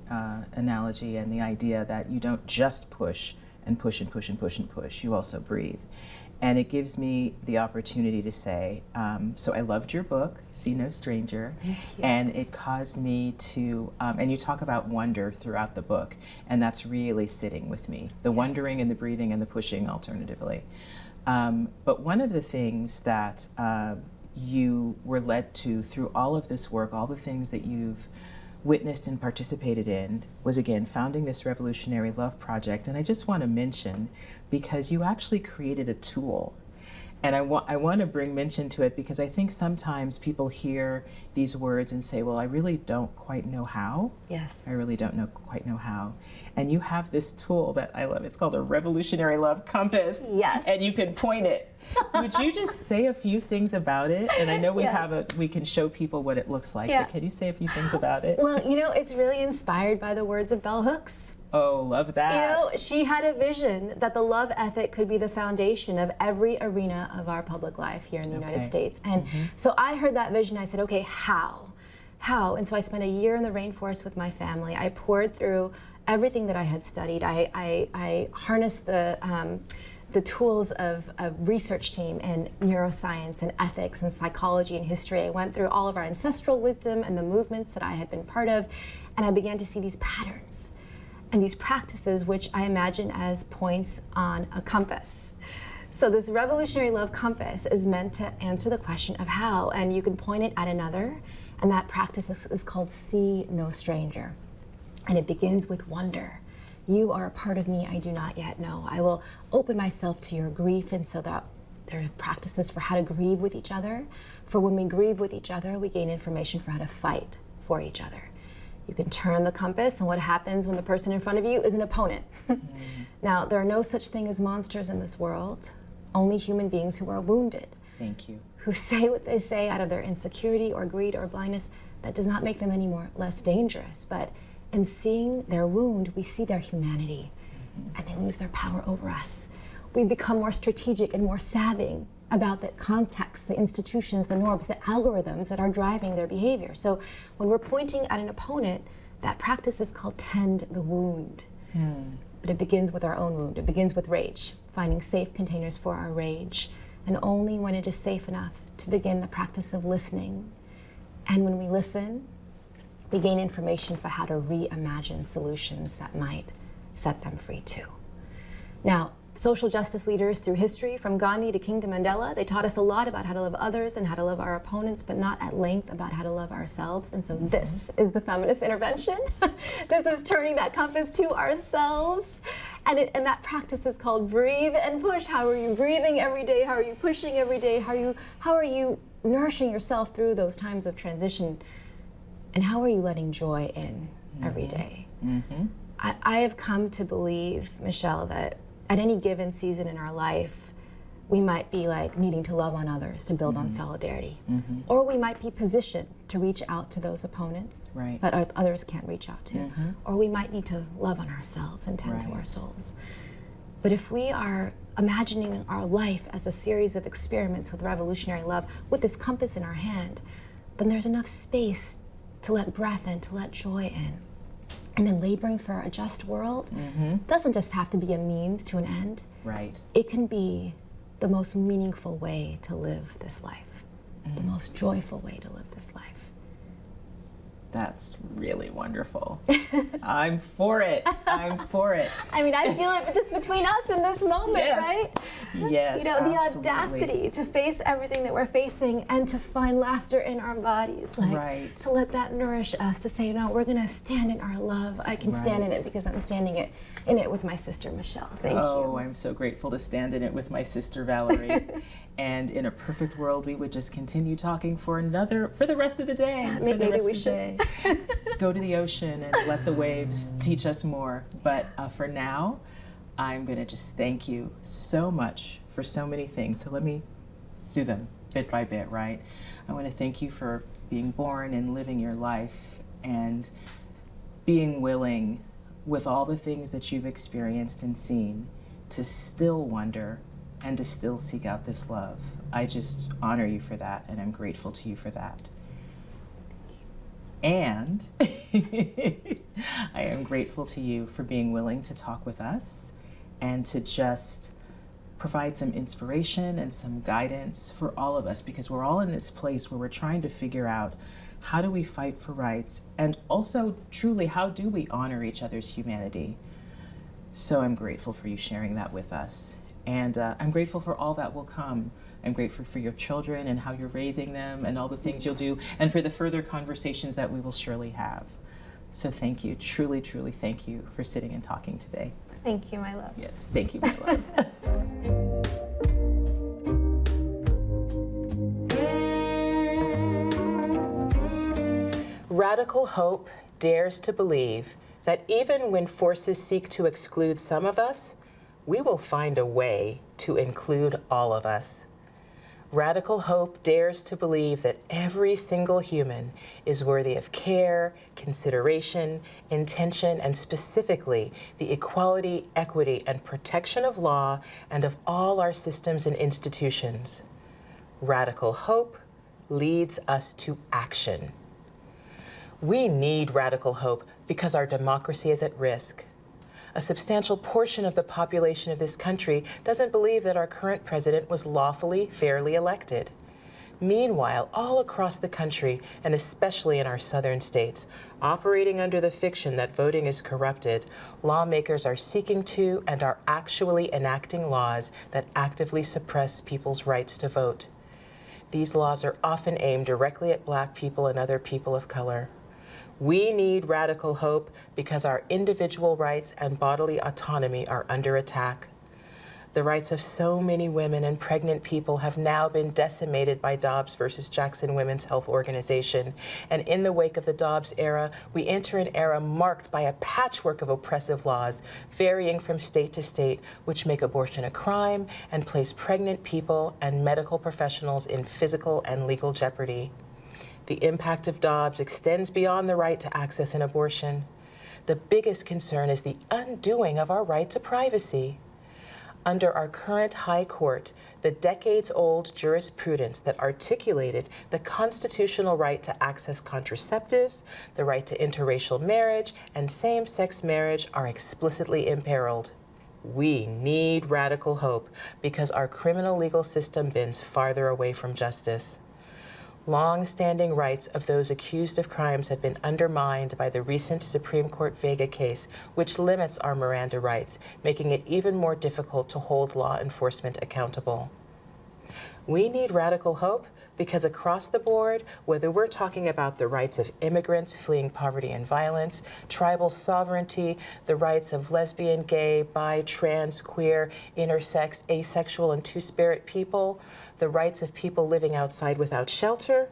analogy and the idea that you don't just push and push and push and push and push, you also breathe. And it gives me the opportunity to say, so I loved your book, See No Stranger, and it caused me to, and you talk about wonder throughout the book, and that's really sitting with me, the wondering and the breathing and the pushing alternatively. But one of the things that you were led to through all of this work, all the things that you've witnessed and participated in, was again founding this Revolutionary Love Project. And I just want to mention, because you actually created a tool, and I want to bring mention to it because I think sometimes people hear these words and say, well, I really don't quite know how. Yes. I really don't quite know how. And you have this tool that I love. It's called a Revolutionary Love Compass. Yes. And you can point it. Would you just say a few things about it? And I know we we can show people what it looks like, but can you say a few things about it? Well, you know, it's really inspired by the words of Bell Hooks. Oh, love that. You know, she had a vision that the love ethic could be the foundation of every arena of our public life here in the United States. And so I heard that vision, I said, okay, how? And so I spent a year in the rainforest with my family. I poured through everything that I had studied. I harnessed the tools of a research team in neuroscience and ethics and psychology and history. I went through all of our ancestral wisdom and the movements that I had been part of, and I began to see these patterns. and these practices, which I imagine as points on a compass. So this revolutionary love compass is meant to answer the question of how, and you can point it at another, and that practice is called See No Stranger. And it begins with wonder. You are a part of me I do not yet know. I will open myself to your grief, and so that there are practices for how to grieve with each other. For when we grieve with each other, we gain information for how to fight for each other. You can turn the compass, and what happens when the person in front of you is an opponent. Now, there are no such thing as monsters in this world, only human beings who are wounded. Thank you. Who say what they say out of their insecurity or greed or blindness. That does not make them any less dangerous, but in seeing their wound, we see their humanity, and they lose their power over us. We become more strategic and more savvy about the context, the institutions, the norms, the algorithms that are driving their behavior. So when we're pointing at an opponent, that practice is called tend the wound. But it begins with our own wound. It begins with rage, finding safe containers for our rage, and only when it is safe enough to begin the practice of listening. And when we listen, we gain information for how to reimagine solutions that might set them free too. Now, social justice leaders through history, from Gandhi to King to Mandela, they taught us a lot about how to love others and how to love our opponents, but not at length about how to love ourselves. And so this is the feminist intervention. This is turning that compass to ourselves. And that practice is called breathe and push. How are you breathing every day? How are you pushing every day? How are you nourishing yourself through those times of transition? And how are you letting joy in every day? I have come to believe, Michele, that at any given season in our life, we might be like needing to love on others to build on solidarity. Or we might be positioned to reach out to those opponents that others can't reach out to. Or we might need to love on ourselves and tend to our souls. But if we are imagining our life as a series of experiments with revolutionary love, with this compass in our hand, then there's enough space to let breath in, to let joy in. And then laboring for a just world doesn't just have to be a means to an end. It can be the most meaningful way to live this life, the most joyful way to live this life. That's really wonderful. I'm for it. I'm for it. I mean, I feel it just between us in this moment, right? Yes, you know, the absolutely. audacity to face everything that we're facing and to find laughter in our bodies, like to let that nourish us, to say, no, we're gonna stand in our love. I can stand in it because I'm standing in it with my sister, Michele. Thank you. Oh, I'm so grateful to stand in it with my sister, Valarie. And in a perfect world, we would just continue talking for the rest of the day. Maybe we should. Go to the ocean and let the waves teach us more. But for now, I'm gonna just thank you so much for so many things. So let me do them bit by bit, right? I wanna thank you for being born and living your life and being willing, with all the things that you've experienced and seen, to still wonder and to still seek out this love. I just honor you for that, and I'm grateful to you for that. And I am grateful to you for being willing to talk with us and to just provide some inspiration and some guidance for all of us, because we're all in this place where we're trying to figure out, how do we fight for rights? And also, truly, how do we honor each other's humanity? So I'm grateful for you sharing that with us. And I'm grateful for all that will come. I'm grateful for your children and how you're raising them and all the things you'll do, and for the further conversations that we will surely have. So thank you, truly, truly thank you for sitting and talking today. Thank you, my love. Yes, thank you, my love. Radical hope dares to believe that even when forces seek to exclude some of us, we will find a way to include all of us. Radical hope dares to believe that every single human is worthy of care, consideration, intention, and specifically the equality, equity, and protection of law and of all our systems and institutions. Radical hope leads us to action. We need radical hope because our democracy is at risk. A substantial portion of the population of this country doesn't believe that our current president was lawfully, fairly elected. Meanwhile, all across the country, and especially in our southern states, operating under the fiction that voting is corrupted, lawmakers are seeking to and are actually enacting laws that actively suppress people's rights to vote. These laws are often aimed directly at Black people and other people of color. We need radical hope because our individual rights and bodily autonomy are under attack. The rights of so many women and pregnant people have now been decimated by Dobbs versus Jackson Women's Health Organization. And in the wake of the Dobbs era, we enter an era marked by a patchwork of oppressive laws, varying from state to state, which make abortion a crime and place pregnant people and medical professionals in physical and legal jeopardy. The impact of Dobbs extends beyond the right to access an abortion. The biggest concern is the undoing of our right to privacy. Under our current High Court, the decades-old jurisprudence that articulated the constitutional right to access contraceptives, the right to interracial marriage, and same-sex marriage are explicitly imperiled. We need radical hope because our criminal legal system bends farther away from justice. Long-standing rights of those accused of crimes have been undermined by the recent Supreme Court Vega case, which limits our Miranda rights, making it even more difficult to hold law enforcement accountable. We need radical hope because across the board, whether we're talking about the rights of immigrants fleeing poverty and violence, tribal sovereignty, the rights of lesbian, gay, bi, trans, queer, intersex, asexual, and two-spirit people, the rights of people living outside without shelter,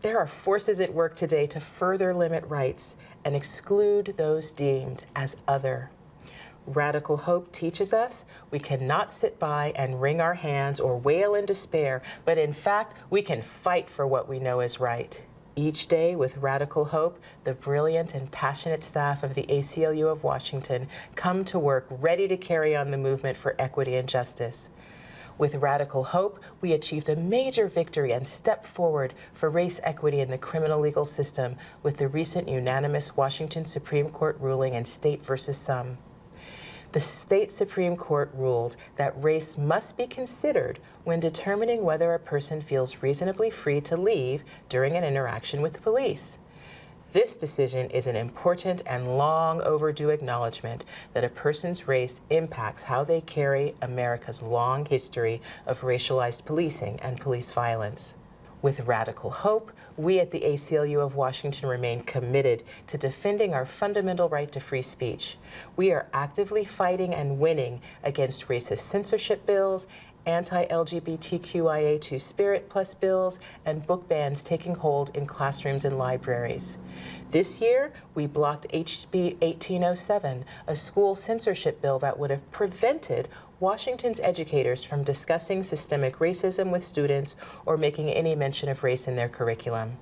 there are forces at work today to further limit rights and exclude those deemed as other. Radical hope teaches us we cannot sit by and wring our hands or wail in despair, but in fact, we can fight for what we know is right. Each day with radical hope, the brilliant and passionate staff of the ACLU of Washington come to work ready to carry on the movement for equity and justice. With radical hope, we achieved a major victory and step forward for race equity in the criminal legal system with the recent unanimous Washington Supreme Court ruling in State versus Some. The state Supreme Court ruled that race must be considered when determining whether a person feels reasonably free to leave during an interaction with the police. This decision is an important and long overdue acknowledgement that a person's race impacts how they carry America's long history of racialized policing and police violence. With radical hope, we at the ACLU of Washington remain committed to defending our fundamental right to free speech. We are actively fighting and winning against racist censorship bills, anti-LGBTQIA Two-Spirit Plus bills, and book bans taking hold in classrooms and libraries. This year, we blocked HB 1807, a school censorship bill that would have prevented Washington's educators from discussing systemic racism with students or making any mention of race in their curriculum.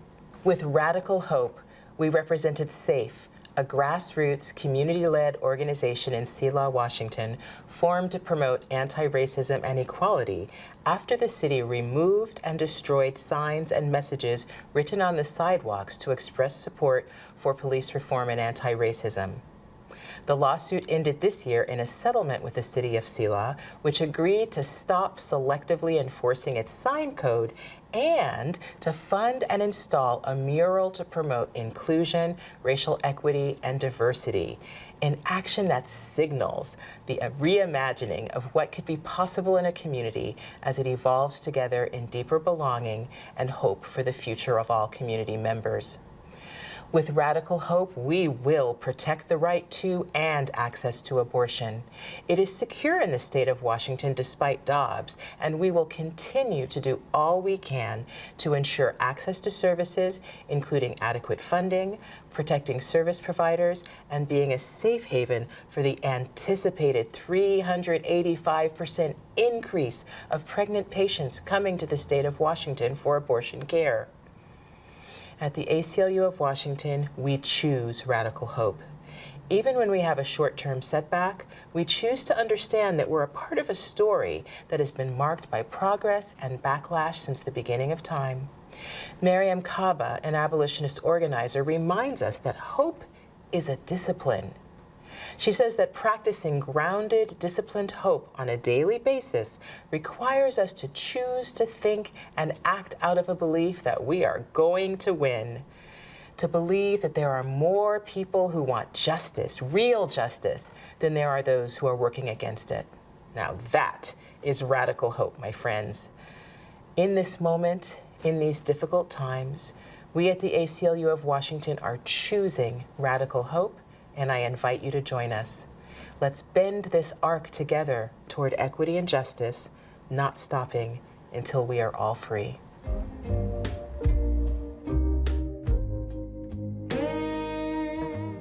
With radical hope, we represented SAFE, a grassroots, community-led organization in Selah, Washington, formed to promote anti-racism and equality after the city removed and destroyed signs and messages written on the sidewalks to express support for police reform and anti-racism. The lawsuit ended this year in a settlement with the city of Selah, which agreed to stop selectively enforcing its sign code and to fund and install a mural to promote inclusion, racial equity, and diversity, an action that signals the reimagining of what could be possible in a community as it evolves together in deeper belonging and hope for the future of all community members. With radical hope, we will protect the right to and access to abortion. It is secure in the state of Washington despite Dobbs, and we will continue to do all we can to ensure access to services, including adequate funding, protecting service providers, and being a safe haven for the anticipated 385% increase of pregnant patients coming to the state of Washington for abortion care. At the ACLU of Washington, we choose radical hope. Even when we have a short-term setback, we choose to understand that we're a part of a story that has been marked by progress and backlash since the beginning of time. Mariam Kaba, an abolitionist organizer, reminds us that hope is a discipline. She says that practicing grounded, disciplined hope on a daily basis requires us to choose to think and act out of a belief that we are going to win. To believe that there are more people who want justice, real justice, than there are those who are working against it. Now that is radical hope, my friends. In this moment, in these difficult times, we at the ACLU of Washington are choosing radical hope, and I invite you to join us. Let's bend this arc together toward equity and justice, not stopping until we are all free.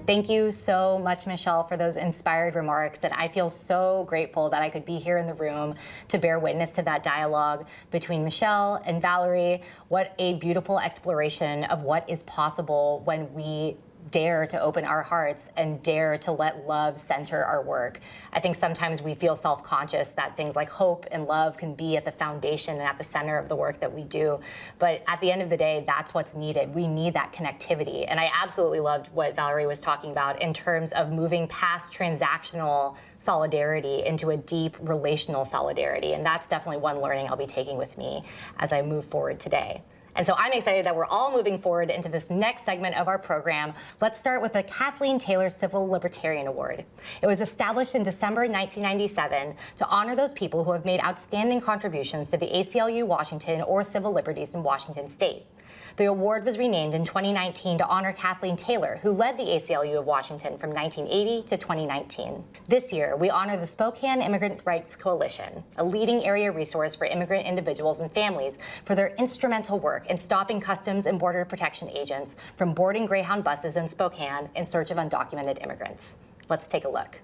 Thank you so much, Michele, for those inspired remarks. And I feel so grateful that I could be here in the room to bear witness to that dialogue between Michele and Valarie. What a beautiful exploration of what is possible when we dare to open our hearts and dare to let love center our work. I think sometimes we feel self-conscious that things like hope and love can be at the foundation and at the center of the work that we do. But at the end of the day, that's what's needed. We need that connectivity. And I absolutely loved what Valarie was talking about in terms of moving past transactional solidarity into a deep relational solidarity. And that's definitely one learning I'll be taking with me as I move forward today. And so I'm excited that we're all moving forward into this next segment of our program. Let's start with the Kathleen Taylor Civil Libertarian Award. It was established in December 1997 to honor those people who have made outstanding contributions to the ACLU Washington or civil liberties in Washington state. The award was renamed in 2019 to honor Kathleen Taylor, who led the ACLU of Washington from 1980 to 2019. This year, we honor the Spokane Immigrant Rights Coalition, a leading area resource for immigrant individuals and families, for their instrumental work in stopping Customs and Border Protection agents from boarding Greyhound buses in Spokane in search of undocumented immigrants. Let's take a look.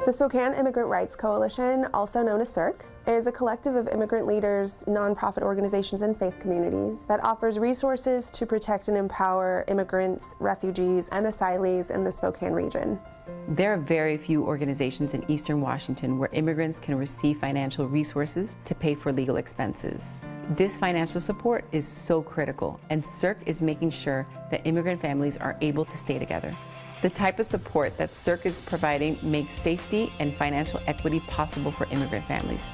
The Spokane Immigrant Rights Coalition, also known as CIRC, is a collective of immigrant leaders, nonprofit organizations, and faith communities that offers resources to protect and empower immigrants, refugees, and asylees in the Spokane region. There are very few organizations in Eastern Washington where immigrants can receive financial resources to pay for legal expenses. This financial support is so critical, and CIRC is making sure that immigrant families are able to stay together. The type of support that CIRC is providing makes safety and financial equity possible for immigrant families.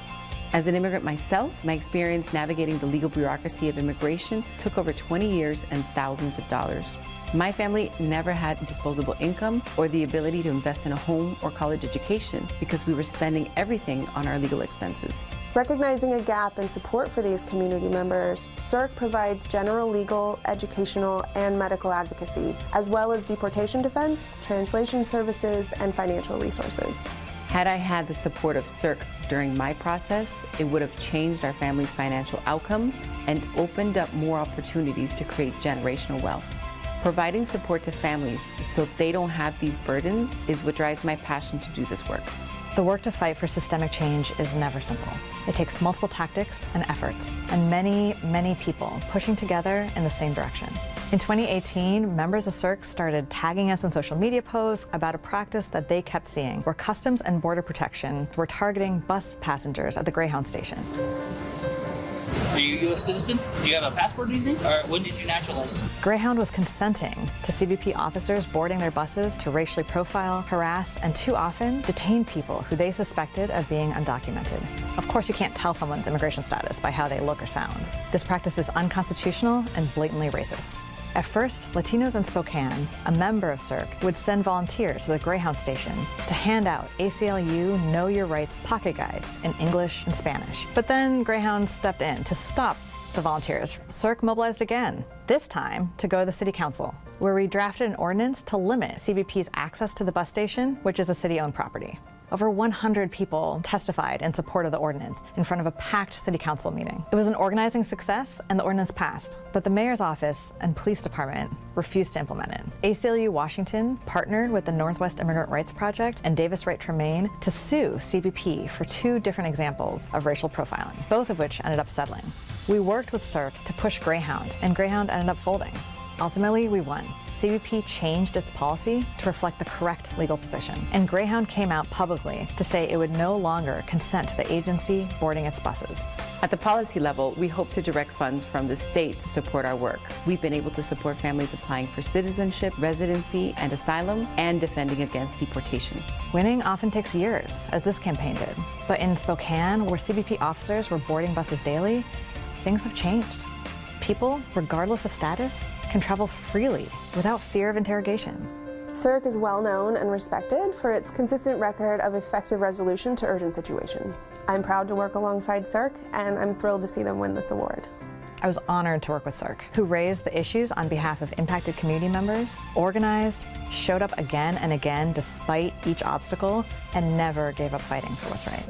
As an immigrant myself, my experience navigating the legal bureaucracy of immigration took over 20 years and thousands of dollars. My family never had disposable income or the ability to invest in a home or college education because we were spending everything on our legal expenses. Recognizing a gap in support for these community members, CIRC provides general legal, educational, and medical advocacy, as well as deportation defense, translation services, and financial resources. Had I had the support of CIRC during my process, it would have changed our family's financial outcome and opened up more opportunities to create generational wealth. Providing support to families so they don't have these burdens is what drives my passion to do this work. The work to fight for systemic change is never simple. It takes multiple tactics and efforts, and many, many people pushing together in the same direction. In 2018, members of CIRC started tagging us in social media posts about a practice that they kept seeing, where Customs and Border Protection were targeting bus passengers at the Greyhound station. Are you a U.S. citizen? Do you have a passport or anything? Or when did you naturalize? Greyhound was consenting to CBP officers boarding their buses to racially profile, harass, and too often detain people who they suspected of being undocumented. Of course, you can't tell someone's immigration status by how they look or sound. This practice is unconstitutional and blatantly racist. At first, Latinos in Spokane, a member of CIRC, would send volunteers to the Greyhound station to hand out ACLU Know Your Rights pocket guides in English and Spanish. But then Greyhound stepped in to stop the volunteers. CIRC mobilized again, this time to go to the City Council, where we drafted an ordinance to limit CBP's access to the bus station, which is a city-owned property. Over 100 people testified in support of the ordinance in front of a packed city council meeting. It was an organizing success and the ordinance passed, but the mayor's office and police department refused to implement it. ACLU Washington partnered with the Northwest Immigrant Rights Project and Davis Wright Tremaine to sue CBP for 2 different examples of racial profiling, both of which ended up settling. We worked with CIRC to push Greyhound, and Greyhound ended up folding. Ultimately, we won. CBP changed its policy to reflect the correct legal position, and Greyhound came out publicly to say it would no longer consent to the agency boarding its buses. At the policy level, we hope to direct funds from the state to support our work. We've been able to support families applying for citizenship, residency, and asylum, and defending against deportation. Winning often takes years, as this campaign did. But in Spokane, where CBP officers were boarding buses daily, things have changed. People, regardless of status, can travel freely without fear of interrogation. CIRC is well known and respected for its consistent record of effective resolution to urgent situations. I'm proud to work alongside CIRC, and I'm thrilled to see them win this award. I was honored to work with CIRC, who raised the issues on behalf of impacted community members, organized, showed up again and again despite each obstacle, and never gave up fighting for what's right.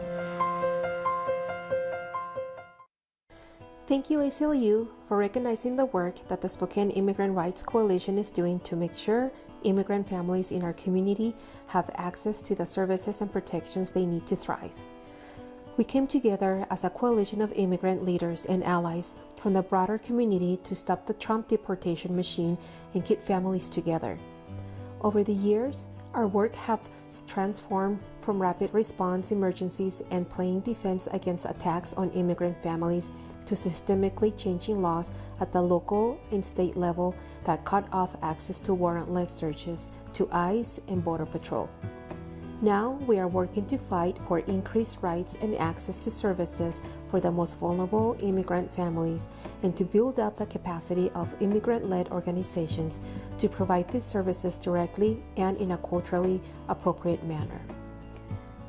Thank you, ACLU, for recognizing the work that the Spokane Immigrant Rights Coalition is doing to make sure immigrant families in our community have access to the services and protections they need to thrive. We came together as a coalition of immigrant leaders and allies from the broader community to stop the Trump deportation machine and keep families together. Over the years, our work has transformed from rapid response emergencies and playing defense against attacks on immigrant families to systemically changing laws at the local and state level that cut off access to warrantless searches to ICE and Border Patrol. Now we are working to fight for increased rights and access to services for the most vulnerable immigrant families and to build up the capacity of immigrant-led organizations to provide these services directly and in a culturally appropriate manner.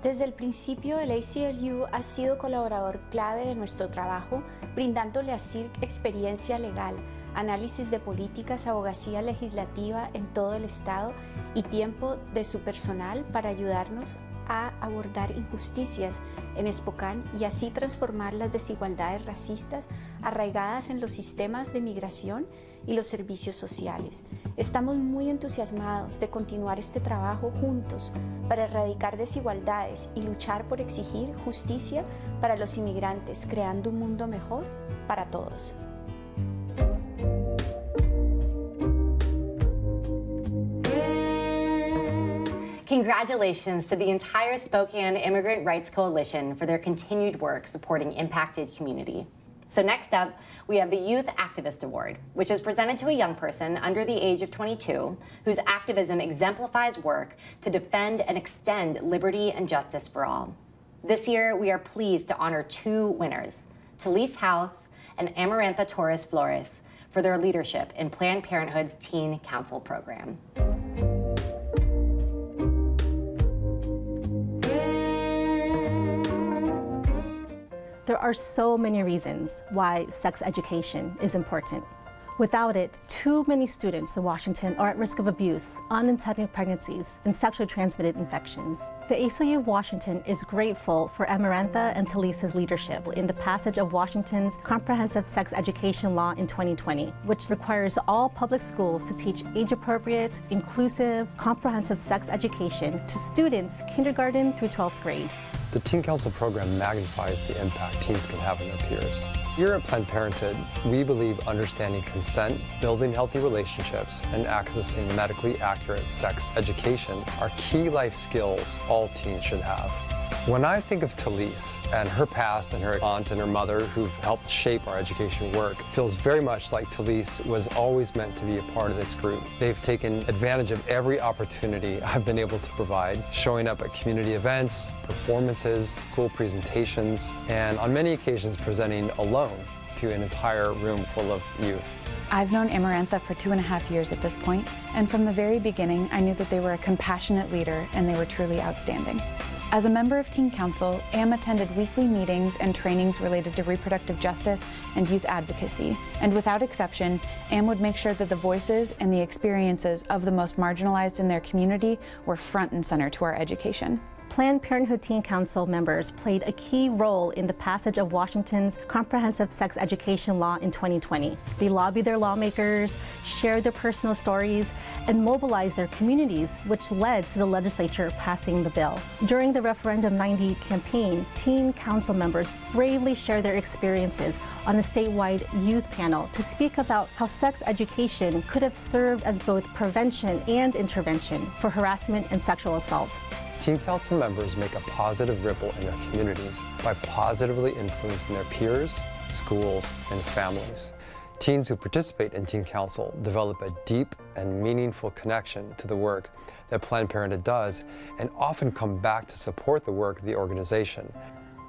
Desde el principio, el ACLU ha sido colaborador clave de nuestro trabajo, brindándole a CIRC experiencia legal, análisis de políticas, abogacía legislativa en todo el estado y tiempo de su personal para ayudarnos a abordar injusticias en Spokane y así transformar las desigualdades racistas arraigadas en los sistemas de migración y los servicios sociales. Estamos muy entusiasmados de continuar este trabajo juntos para erradicar desigualdades y luchar por exigir justicia para los inmigrantes, creando un mundo mejor para todos. Congratulations to the entire Spokane Immigrant Rights Coalition for their continued work supporting impacted community. So next up, we have the Youth Activist Award, which is presented to a young person under the age of 22 whose activism exemplifies work to defend and extend liberty and justice for all. This year, we are pleased to honor two winners, Talese House and Amarantha Torres-Flores, for their leadership in Planned Parenthood's Teen Council program. There are so many reasons why sex education is important. Without it, too many students in Washington are at risk of abuse, unintended pregnancies, and sexually transmitted infections. The ACLU of Washington is grateful for Amarantha and Talese's leadership in the passage of Washington's Comprehensive Sex Education Law in 2020, which requires all public schools to teach age-appropriate, inclusive, comprehensive sex education to students kindergarten through 12th grade. The Teen Council program magnifies the impact teens can have on their peers. Here at Planned Parenthood, we believe understanding consent, building healthy relationships, and accessing medically accurate sex education are key life skills all teens should have. When I think of Talese and her past and her aunt and her mother who've helped shape our education work, it feels very much like Talese was always meant to be a part of this group. They've taken advantage of every opportunity I've been able to provide, showing up at community events, performances, school presentations, and on many occasions presenting alone to an entire room full of youth. I've known Amarantha for 2.5 years at this point, and from the very beginning, I knew that they were a compassionate leader and they were truly outstanding. As a member of Teen Council, Am attended weekly meetings and trainings related to reproductive justice and youth advocacy, and without exception, Am would make sure that the voices and the experiences of the most marginalized in their community were front and center to our education. Planned Parenthood Teen Council members played a key role in the passage of Washington's Comprehensive Sex Education Law in 2020. They lobbied their lawmakers, shared their personal stories, and mobilized their communities, which led to the legislature passing the bill. During the Referendum 90 campaign, Teen Council members bravely shared their experiences on a statewide youth panel to speak about how sex education could have served as both prevention and intervention for harassment and sexual assault. Teen Council members make a positive ripple in their communities by positively influencing their peers, schools, and families. Teens who participate in Teen Council develop a deep and meaningful connection to the work that Planned Parenthood does and often come back to support the work of the organization.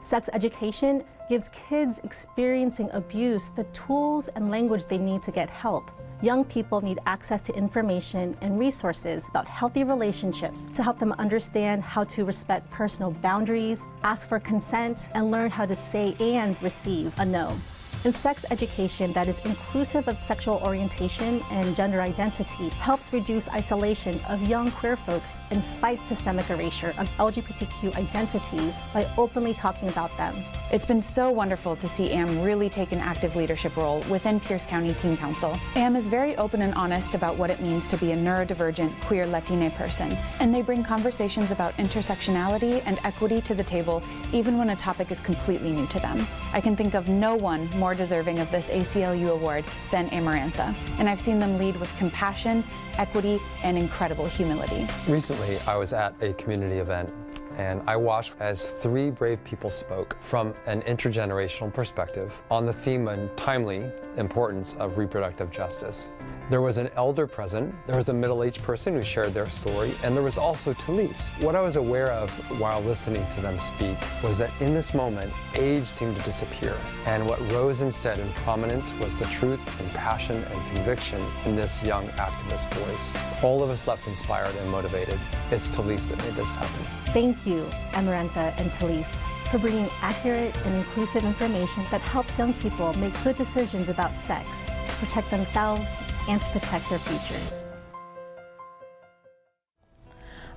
Sex education gives kids experiencing abuse the tools and language they need to get help. Young people need access to information and resources about healthy relationships to help them understand how to respect personal boundaries, ask for consent, and learn how to say and receive a no. And sex education that is inclusive of sexual orientation and gender identity helps reduce isolation of young queer folks and fight systemic erasure of LGBTQ identities by openly talking about them. It's been so wonderful to see AM really take an active leadership role within Pierce County Teen Council. AM is very open and honest about what it means to be a neurodivergent queer Latina person, and they bring conversations about intersectionality and equity to the table even when a topic is completely new to them. I can think of no one more deserving of this ACLU award than Amarantha, and I've seen them lead with compassion, equity, and incredible humility. Recently, I was at a community event and I watched as 3 brave people spoke from an intergenerational perspective on the theme and timely importance of reproductive justice. There was an elder present, there was a middle-aged person who shared their story, and there was also Talese. What I was aware of while listening to them speak was that in this moment, age seemed to disappear, and what rose instead in prominence was the truth and passion and conviction in this young activist voice. All of us left inspired and motivated. It's Talese that made this happen. Thank you, Amarantha and Talese, for bringing accurate and inclusive information that helps young people make good decisions about sex to protect themselves and to protect their futures.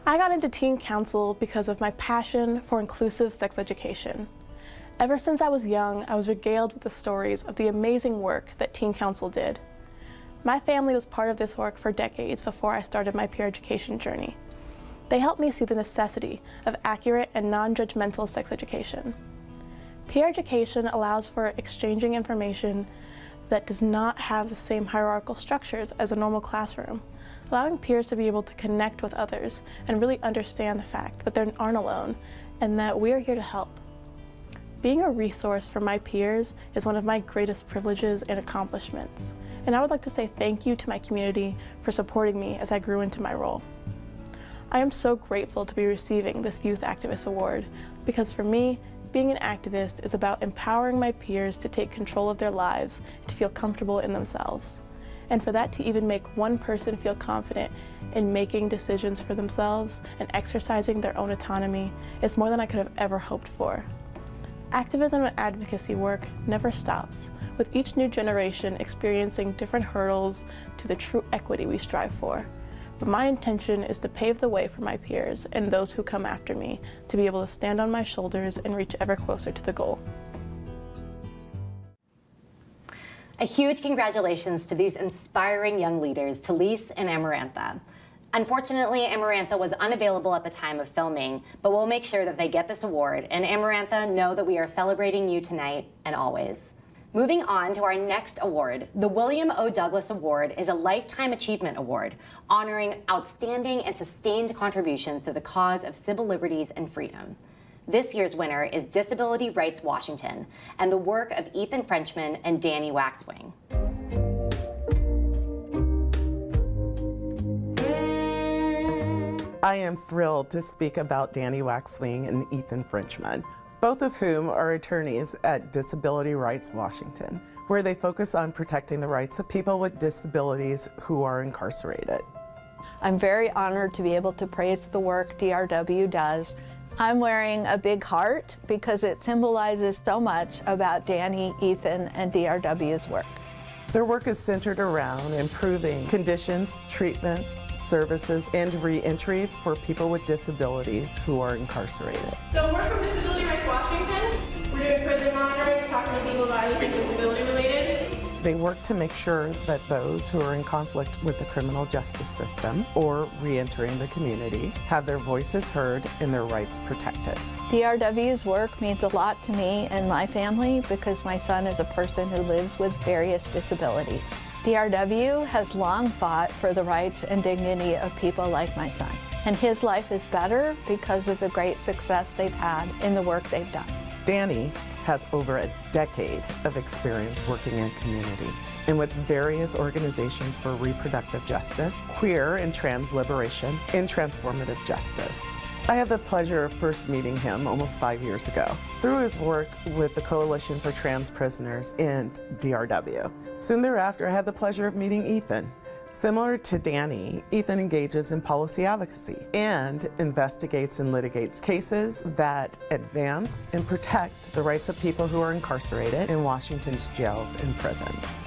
I got into Teen Council because of my passion for inclusive sex education. Ever since I was young, I was regaled with the stories of the amazing work that Teen Council did. My family was part of this work for decades before I started my peer education journey. They helped me see the necessity of accurate and non-judgmental sex education. Peer education allows for exchanging information that does not have the same hierarchical structures as a normal classroom, allowing peers to be able to connect with others and really understand the fact that they aren't alone and that we are here to help. Being a resource for my peers is one of my greatest privileges and accomplishments, and I would like to say thank you to my community for supporting me as I grew into my role. I am so grateful to be receiving this Youth Activist Award because for me, being an activist is about empowering my peers to take control of their lives, to feel comfortable in themselves. And for that to even make one person feel confident in making decisions for themselves and exercising their own autonomy is more than I could have ever hoped for. Activism and advocacy work never stops, with each new generation experiencing different hurdles to the true equity we strive for. But my intention is to pave the way for my peers and those who come after me to be able to stand on my shoulders and reach ever closer to the goal. A huge congratulations to these inspiring young leaders, Talese and Amarantha. Unfortunately, Amarantha was unavailable at the time of filming, but we'll make sure that they get this award. And Amarantha, know that we are celebrating you tonight and always. Moving on to our next award, the William O. Douglas Award is a Lifetime Achievement Award, honoring outstanding and sustained contributions to the cause of civil liberties and freedom. This year's winner is Disability Rights Washington and the work of Ethan Frenchman and Danny Waxwing. I am thrilled to speak about Danny Waxwing and Ethan Frenchman, both of whom are attorneys at Disability Rights Washington, where they focus on protecting the rights of people with disabilities who are incarcerated. I'm very honored to be able to praise the work DRW does. I'm wearing a big heart because it symbolizes so much about Danny, Ethan, and DRW's work. Their work is centered around improving conditions, treatment, services, and re-entry for people with disabilities who are incarcerated. So we're from Disability Rights Washington. We're doing prison monitoring, talking to people about anything disability related. They work to make sure that those who are in conflict with the criminal justice system or re-entering the community have their voices heard and their rights protected. DRW's work means a lot to me and my family because my son is a person who lives with various disabilities. DRW has long fought for the rights and dignity of people like my son, and his life is better because of the great success they've had in the work they've done. Danny has over a decade of experience working in community and with various organizations for reproductive justice, queer and trans liberation, and transformative justice. I had the pleasure of first meeting him almost 5 years ago through his work with the Coalition for Trans Prisoners and DRW. Soon thereafter, I had the pleasure of meeting Ethan. Similar to Danny, Ethan engages in policy advocacy and investigates and litigates cases that advance and protect the rights of people who are incarcerated in Washington's jails and prisons.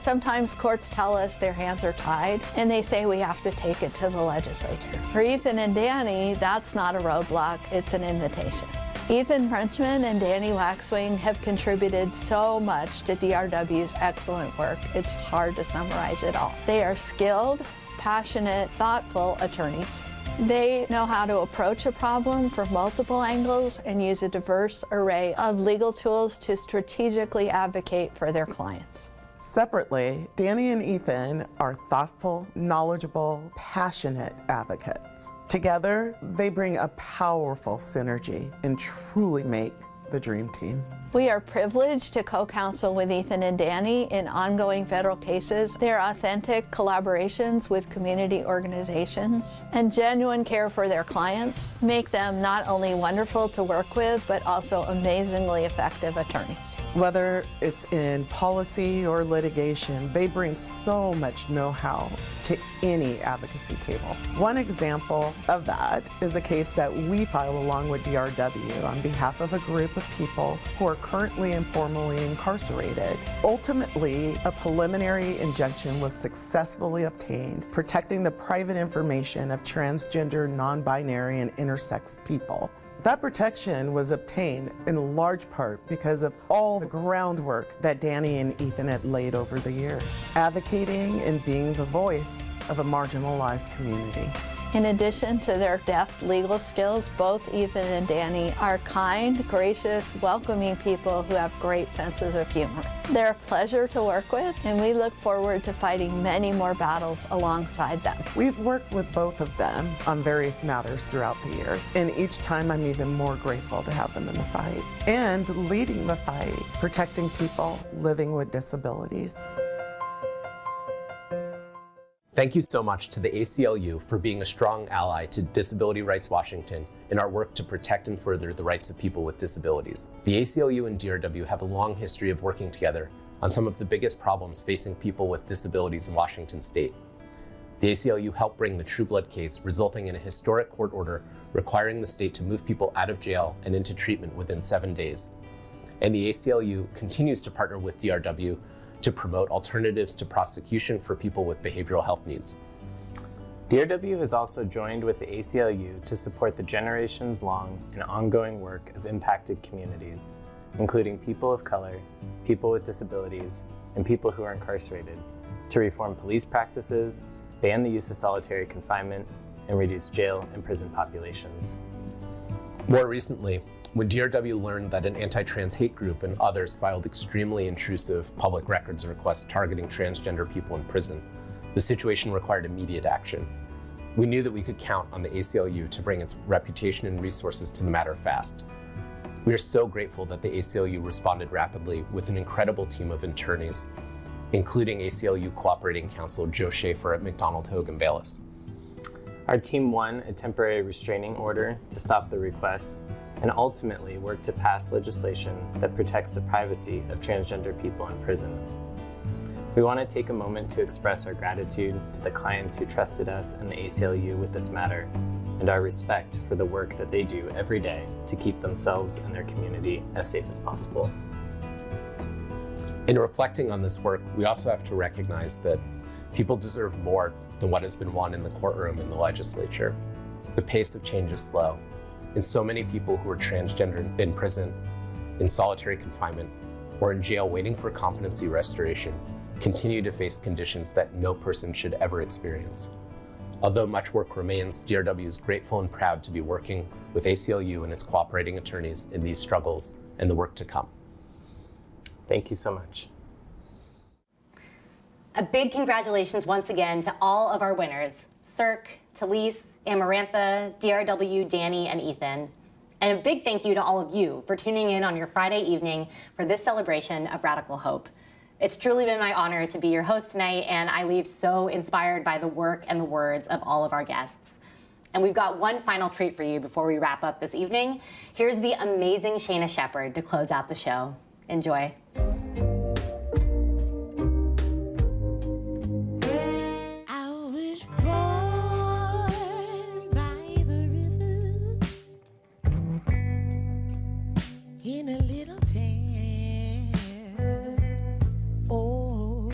Sometimes courts tell us their hands are tied and they say we have to take it to the legislature. For Ethan and Danny, that's not a roadblock, it's an invitation. Ethan Frenchman and Danny Waxwing have contributed so much to DRW's excellent work, it's hard to summarize it all. They are skilled, passionate, thoughtful attorneys. They know how to approach a problem from multiple angles and use a diverse array of legal tools to strategically advocate for their clients. Separately, Danny and Ethan are thoughtful, knowledgeable, passionate advocates. Together, they bring a powerful synergy and truly make the dream team. We are privileged to co-counsel with Ethan and Danny in ongoing federal cases. Their authentic collaborations with community organizations and genuine care for their clients make them not only wonderful to work with, but also amazingly effective attorneys. Whether it's in policy or litigation, they bring so much know-how to any advocacy table. One example of that is a case that we filed along with DRW on behalf of a group of people who are currently and formerly incarcerated. Ultimately, a preliminary injunction was successfully obtained, protecting the private information of transgender, non-binary, and intersex people. That protection was obtained in large part because of all the groundwork that Danny and Ethan had laid over the years, advocating and being the voice of a marginalized community. In addition to their deft legal skills, both Ethan and Danny are kind, gracious, welcoming people who have great senses of humor. They're a pleasure to work with, and we look forward to fighting many more battles alongside them. We've worked with both of them on various matters throughout the years, and each time I'm even more grateful to have them in the fight and leading the fight, protecting people living with disabilities. Thank you so much to the ACLU for being a strong ally to Disability Rights Washington in our work to protect and further the rights of people with disabilities. The ACLU and DRW have a long history of working together on some of the biggest problems facing people with disabilities in Washington state. The ACLU helped bring the True Blood case, resulting in a historic court order requiring the state to move people out of jail and into treatment within 7 days. And the ACLU continues to partner with DRW to promote alternatives to prosecution for people with behavioral health needs. DRW has also joined with the ACLU to support the generations-long and ongoing work of impacted communities, including people of color, people with disabilities, and people who are incarcerated, to reform police practices, ban the use of solitary confinement, and reduce jail and prison populations. More recently, when DRW learned that an anti-trans hate group and others filed extremely intrusive public records requests targeting transgender people in prison, the situation required immediate action. We knew that we could count on the ACLU to bring its reputation and resources to the matter fast. We are so grateful that the ACLU responded rapidly with an incredible team of attorneys, including ACLU Cooperating Counsel Joe Schaefer at McDonald Hogan Bayless. Our team won a temporary restraining order to stop the request and ultimately worked to pass legislation that protects the privacy of transgender people in prison. We want to take a moment to express our gratitude to the clients who trusted us and the ACLU with this matter, and our respect for the work that they do every day to keep themselves and their community as safe as possible. In reflecting on this work, we also have to recognize that people deserve more than what has been won in the courtroom and the legislature. The pace of change is slow, and so many people who are transgender in prison, in solitary confinement, or in jail waiting for competency restoration continue to face conditions that no person should ever experience. Although much work remains, DRW is grateful and proud to be working with ACLU and its cooperating attorneys in these struggles and the work to come. Thank you so much. A big congratulations once again to all of our winners, Cirque, Talese, Amarantha, DRW, Danny, and Ethan. And a big thank you to all of you for tuning in on your Friday evening for this celebration of radical hope. It's truly been my honor to be your host tonight, and I leave so inspired by the work and the words of all of our guests. And we've got one final treat for you before we wrap up this evening. Here's the amazing Shaina Shepherd to close out the show. Enjoy. In a little town, oh,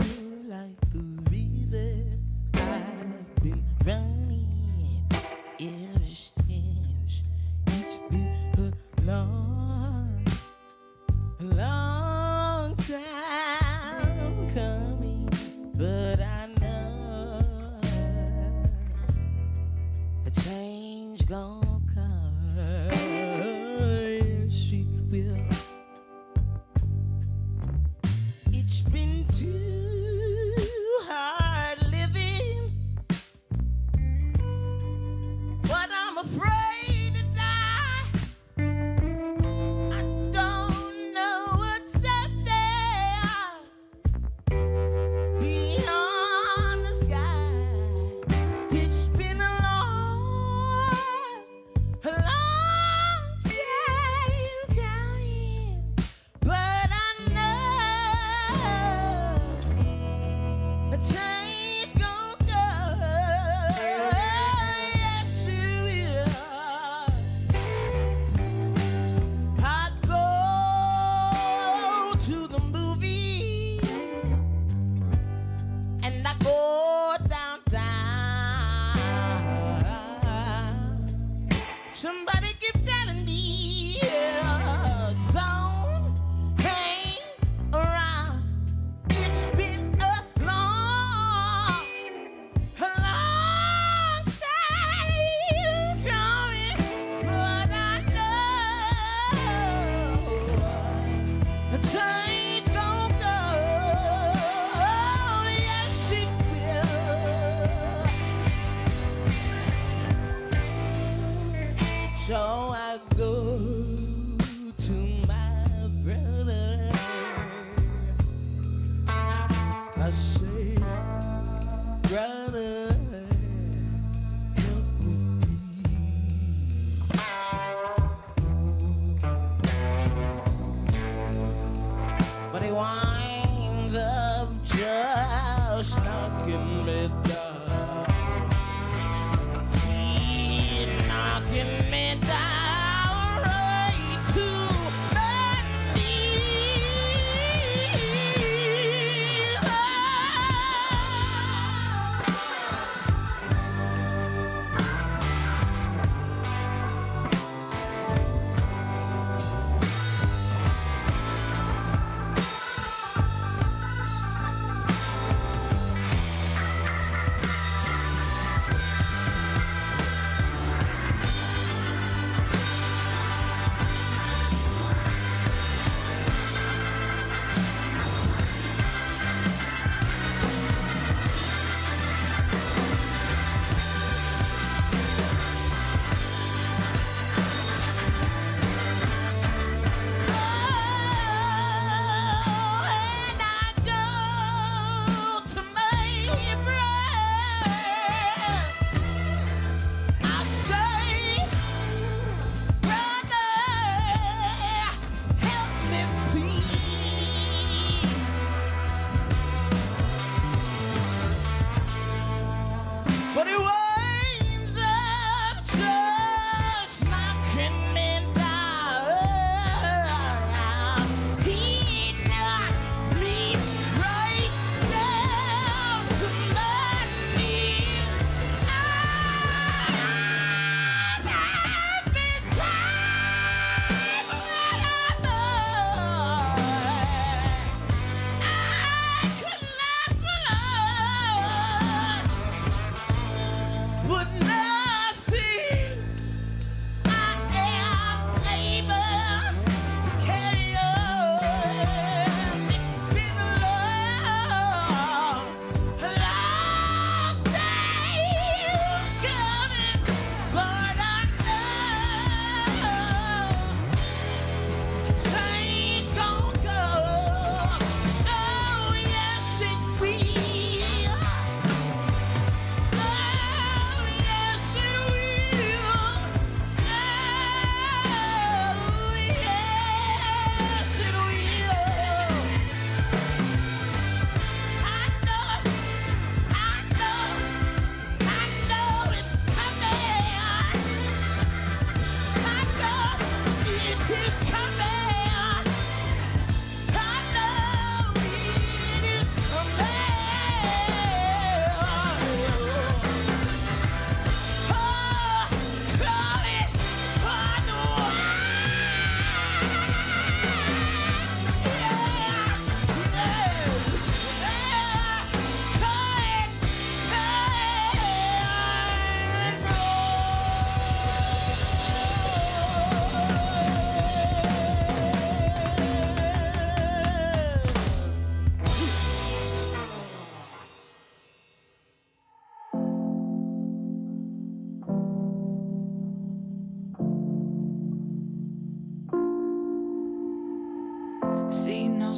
like the river I've been running ever since. It's been a long time coming, but I know a change gonna come. It's been too hard living, but I'm afraid to die. I don't know what's up there beyond the sky. It's been a long time coming, but I know a change gon' come. Yes, it will. I go to the movie and I go downtown. Somebody keep telling me, don't hang around. It's been a long time coming, but I know a change gon' go. Yes, it will. So I go to my brother. I say, brother, help me but he winds up just knocking me down. He's knocking me down right to my knees.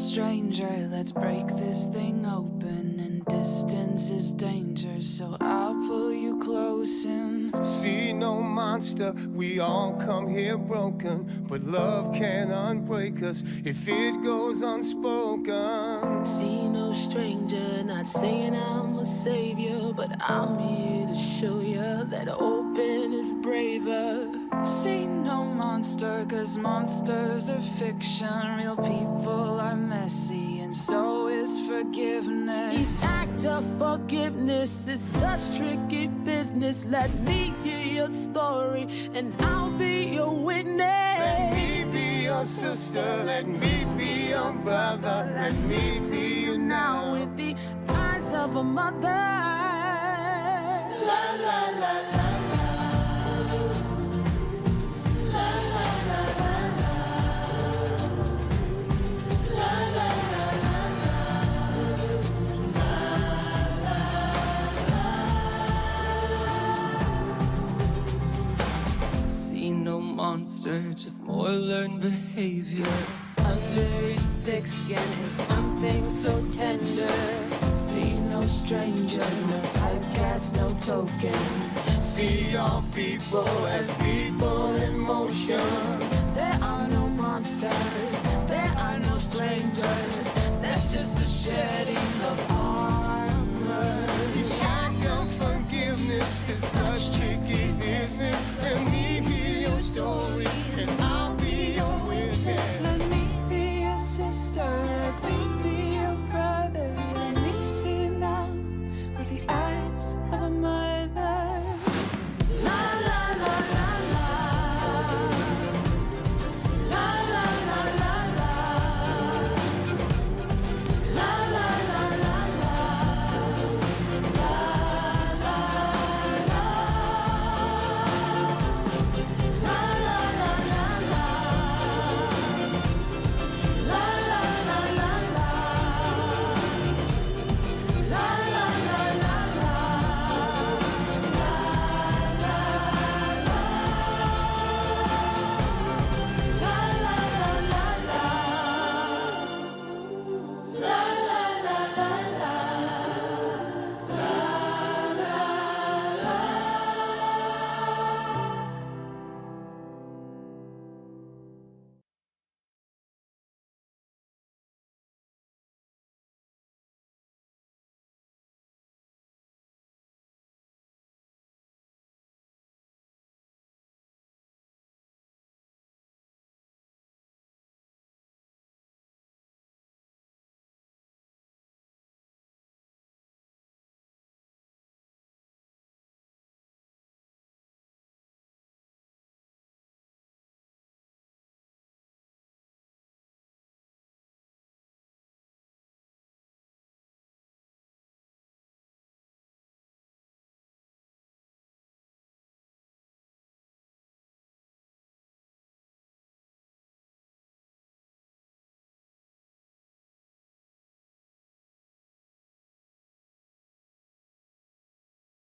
stranger, let's break this thing open. And distance is danger, so I'll pull you close and see no monster, we all come here broken, but love can unbreak us if it goes unspoken. see no stranger, not saying I'm a savior, but I'm here to show you that open is braver. See no monster, cause monsters are fiction. Real people are messy, and so is forgiveness. Each act of forgiveness is such tricky business. Let me hear your story, and I'll be your witness. Let me be your sister, let me be your brother. Let me see you now with the eyes of a mother. La la la la. No monster, just more learned behavior. Under his thick skin is something so tender. See no stranger, no typecast, no token. See all people as people in motion. There are no monsters, there are no strangers. There's just a shared